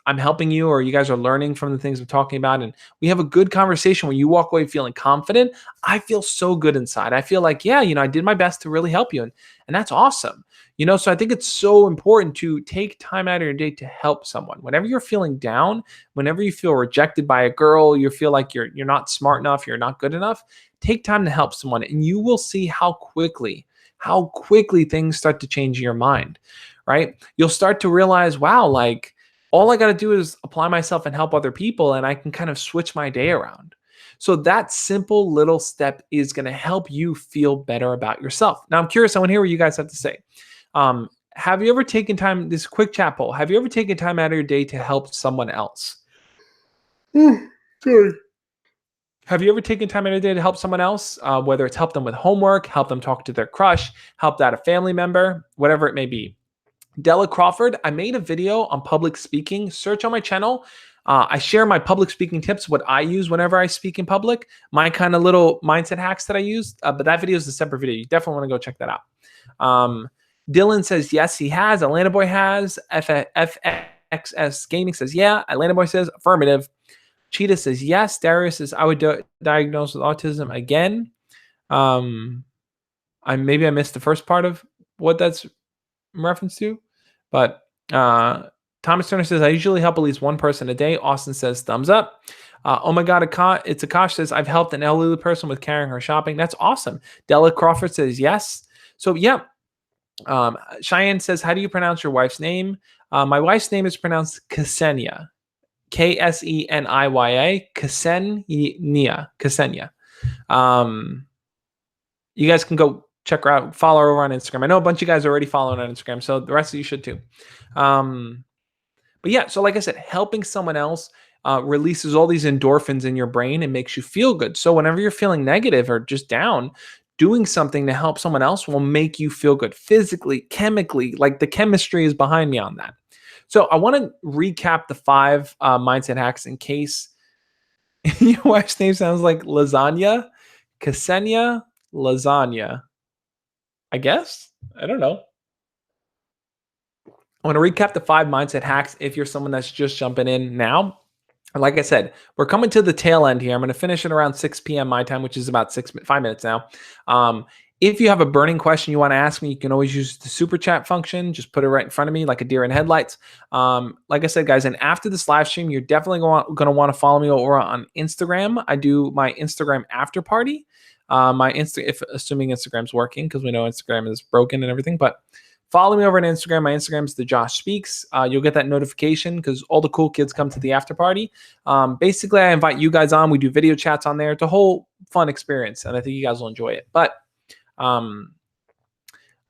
I'm helping you, or you guys are learning from the things I'm talking about, and we have a good conversation where you walk away feeling confident, I feel so good inside. I feel like, yeah, I did my best to really help you. And that's awesome. So I think it's so important to take time out of your day to help someone. Whenever you're feeling down, whenever you feel rejected by a girl, you feel like you're not smart enough, you're not good enough, take time to help someone, and you will see how quickly how quickly things start to change in your mind, right? You'll start to realize, wow, like all I got to do is apply myself and help other people, and I can kind of switch my day around. So that simple little step is going to help you feel better about yourself. Now, I'm curious, I want to hear what you guys have to say. Have you ever taken time, this quick chat poll, have you ever taken time out of your day to help someone else? Sorry. Have you ever taken time out of your day to help someone else, whether it's help them with homework, help them talk to their crush, helped out a family member, whatever it may be? Della Crawford, I made a video on public speaking. Search on my channel. I share my public speaking tips, what I use whenever I speak in public, my kind of little mindset hacks that I use. But that video is a separate video. You definitely want to go check that out. Dylan says, yes, he has. Atlanta Boy has. FXS Gaming says, yeah. Atlanta Boy says, affirmative. Cheetah says, yes. Darius says, I would diagnose with autism again. Maybe I missed the first part of what that's in reference to, but Thomas Turner says, I usually help at least one person a day. Austin says, thumbs up. Oh my God, it's Akash says, I've helped an elderly person with carrying her shopping. That's awesome. Della Crawford says, yes. So, yeah. Cheyenne says, how do you pronounce your wife's name? My wife's name is pronounced Ksenia. Kseniya. Ksenia. You guys can go check her out, follow her over on Instagram. I know a bunch of you guys are already following on Instagram, so the rest of you should too. But yeah, so like I said, helping someone else releases all these endorphins in your brain and makes you feel good. So whenever you're feeling negative or just down, doing something to help someone else will make you feel good physically, chemically, like the chemistry is behind me on that. So I want to recap the 5 mindset hacks in case your wife's name sounds like lasagna. Ksenia lasagna. I guess. I don't know. I want to recap the 5 mindset hacks if you're someone that's just jumping in now. Like I said, we're coming to the tail end here. I'm going to finish it around 6 p.m. my time, which is about 5 minutes now. If you have a burning question you want to ask me, you can always use the super chat function. Just put it right in front of me like a deer in headlights. Like I said, guys, and after this live stream, you're definitely going to want to follow me over on Instagram. I do my Instagram after party. If assuming Instagram's working, because we know Instagram is broken and everything, but follow me over on Instagram. My Instagram is the Josh Speaks. You'll get that notification because all the cool kids come to the after party. Basically, I invite you guys on. We do video chats on there. It's a whole fun experience, and I think you guys will enjoy it. But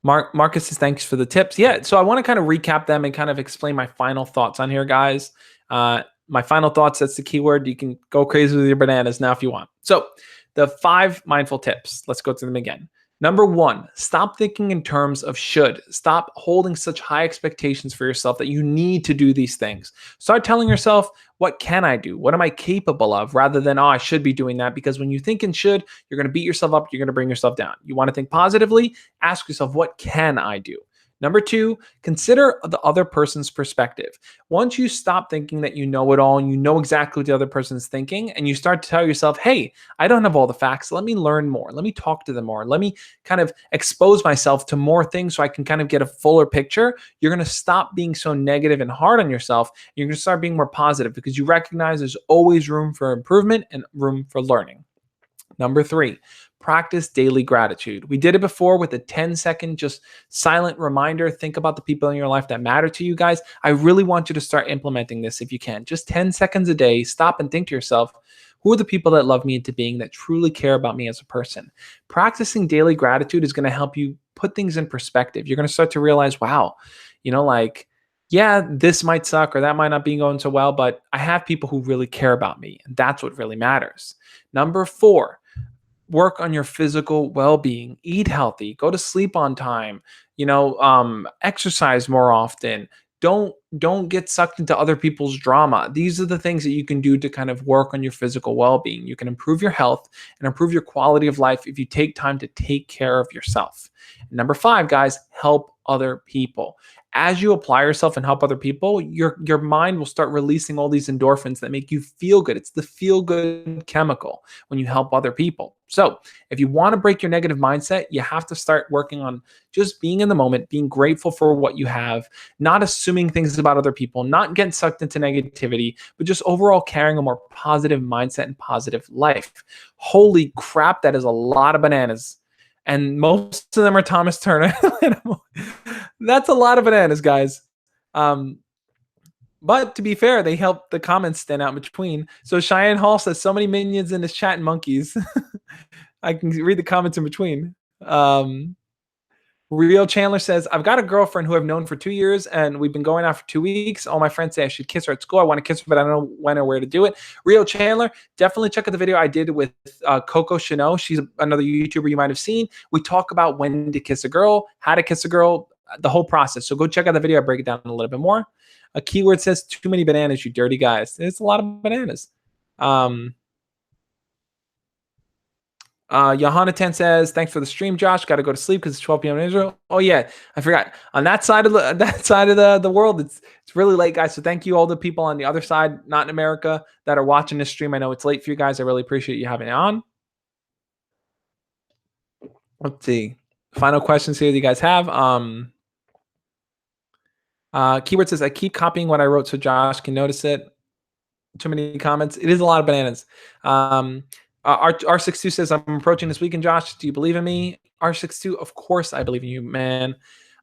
Marcus says, thanks for the tips. Yeah, so I want to kind of recap them and kind of explain my final thoughts on here, guys. My final thoughts, that's the keyword. You can go crazy with your bananas now if you want. So the 5 mindful tips, let's go through them again. Number 1, stop thinking in terms of should. Stop holding such high expectations for yourself that you need to do these things. Start telling yourself, what can I do? What am I capable of? Rather than, oh, I should be doing that. Because when you think in should, you're going to beat yourself up. You're going to bring yourself down. You want to think positively. Ask yourself, what can I do? Number 2, consider the other person's perspective. Once you stop thinking that you know it all and you know exactly what the other person's thinking, and you start to tell yourself, hey, I don't have all the facts. Let me learn more. Let me talk to them more. Let me kind of expose myself to more things so I can kind of get a fuller picture. You're going to stop being so negative and hard on yourself. You're going to start being more positive because you recognize there's always room for improvement and room for learning. Number 3, practice daily gratitude. We did it before with a 10-second just silent reminder. Think about the people in your life that matter to you, guys. I really want you to start implementing this if you can. Just 10 seconds a day. Stop and think to yourself, who are the people that love me into being, that truly care about me as a person? Practicing daily gratitude is going to help you put things in perspective. You're going to start to realize, wow, yeah, this might suck or that might not be going so well, but I have people who really care about me. And that's what really matters. Number 4, work on your physical well-being. Eat healthy, go to sleep on time, exercise more often. Don't get sucked into other people's drama. These are the things that you can do to kind of work on your physical well-being. You can improve your health and improve your quality of life if you take time to take care of yourself. Number 5, guys, help other people. As you apply yourself and help other people, your mind will start releasing all these endorphins that make you feel good. It's the feel-good chemical when you help other people. So if you want to break your negative mindset, you have to start working on just being in the moment, being grateful for what you have, not assuming things about other people, not getting sucked into negativity, but just overall carrying a more positive mindset and positive life. Holy crap, that is a lot of bananas. and most of them are Thomas Turner. That's a lot of bananas, guys. Um, but to be fair, they help the comments stand out in between. So Cheyenne Hall says, so many minions in this chat and monkeys. I can read the comments in between. Real Chandler says, I've got a girlfriend who I've known for 2 years and we've been going out for 2 weeks. All my friends say I should kiss her at school. I want to kiss her, but I don't know when or where to do it. Real Chandler, definitely check out the video I did with Coco Chanel. She's another YouTuber you might have seen. We talk about when to kiss a girl, how to kiss a girl, the whole process. So go check out the video. I break it down a little bit more. A keyword says, too many bananas, you dirty guys. It's a lot of bananas. Johanna 10 says, thanks for the stream, Josh. Got to go to sleep because it's 12 p.m. in Israel. Oh yeah, I forgot. On that side of the world, it's really late, guys. So thank you all the people on the other side, not in America, that are watching this stream. I know it's late for you guys. I really appreciate you having it on. Let's see. Final questions here that you guys have. Keyword says, I keep copying what I wrote so Josh can notice it. Too many comments. It is a lot of bananas. R62 says, I'm approaching this weekend, Josh. Do you believe in me? R62, of course I believe in you, man.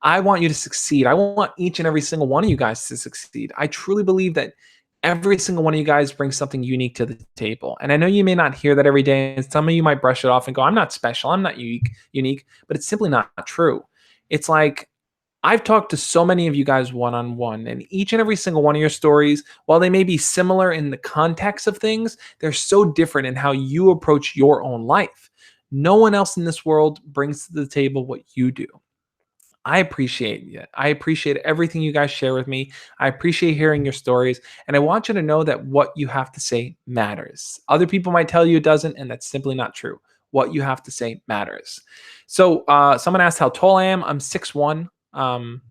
I want you to succeed. I want each and every single one of you guys to succeed. I truly believe that every single one of you guys brings something unique to the table. And I know you may not hear that every day. And some of you might brush it off and go, I'm not special. I'm not unique, but it's simply not true. It's like, I've talked to so many of you guys one-on-one, and each and every single one of your stories, while they may be similar in the context of things, they're so different in how you approach your own life. No one else in this world brings to the table what you do. I appreciate it. I appreciate everything you guys share with me. I appreciate hearing your stories. And I want you to know that what you have to say matters. Other people might tell you it doesn't, and that's simply not true. What you have to say matters. So someone asked how tall I am. I'm 6'1".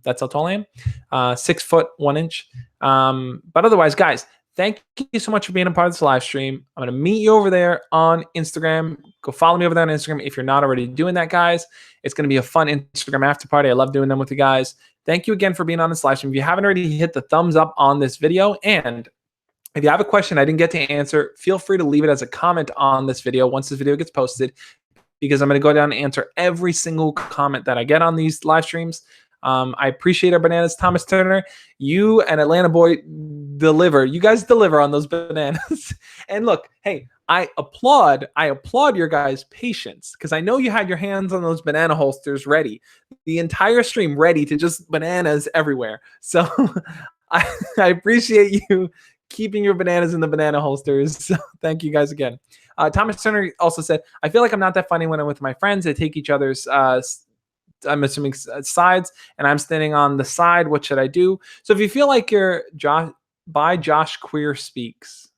That's how tall I am. 6 foot 1 inch. But otherwise, guys, thank you so much for being a part of this live stream. I'm going to meet you over there on Instagram. Go follow me over there on Instagram if you're not already doing that, guys. It's going to be a fun Instagram after party. I love doing them with you guys. Thank you again for being on this live stream. If you haven't already, hit the thumbs up on this video. And if you have a question I didn't get to answer, feel free to leave it as a comment on this video once this video gets posted, because I'm going to go down and answer every single comment that I get on these live streams. I appreciate our bananas. Thomas Turner, you and Atlanta Boy deliver. You guys deliver on those bananas. And look, hey, I applaud your guys' patience, because I know you had your hands on those banana holsters ready, the entire stream ready to just bananas everywhere. So I appreciate you keeping your bananas in the banana holsters. So thank you guys again. Thomas Turner also said, I feel like I'm not that funny when I'm with my friends. They take each other's I'm assuming sides, and I'm standing on the side. What should I do? So if you feel like you're Josh Queer Speaks,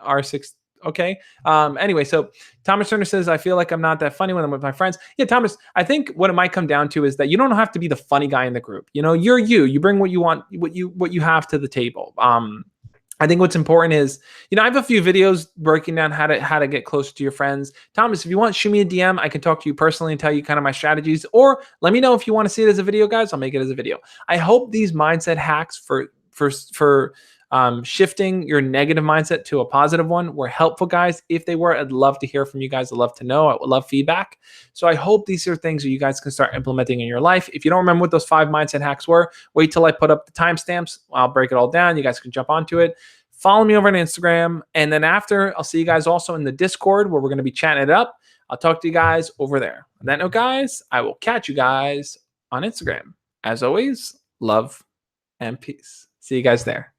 R6. Okay. Anyway, so Thomas Turner says, I feel like I'm not that funny when I'm with my friends. Yeah, Thomas, I think what it might come down to is that you don't have to be the funny guy in the group. You know, you're you bring what you want, what you have to the table. I think what's important is, you know, I have a few videos breaking down how to get closer to your friends. Thomas, if you want, shoot me a DM. I can talk to you personally and tell you kind of my strategies, or let me know if you want to see it as a video, guys. I'll make it as a video. I hope these mindset hacks for shifting your negative mindset to a positive one were helpful, guys. If they were, I'd love to hear from you guys. I'd love to know. I would love feedback. So I hope these are things that you guys can start implementing in your life. If you don't remember what those 5 mindset hacks were, wait till I put up the timestamps. I'll break it all down. You guys can jump onto it. Follow me over on Instagram. And then after, I'll see you guys also in the Discord, where we're going to be chatting it up. I'll talk to you guys over there. On that note, guys, I will catch you guys on Instagram. As always, love and peace. See you guys there.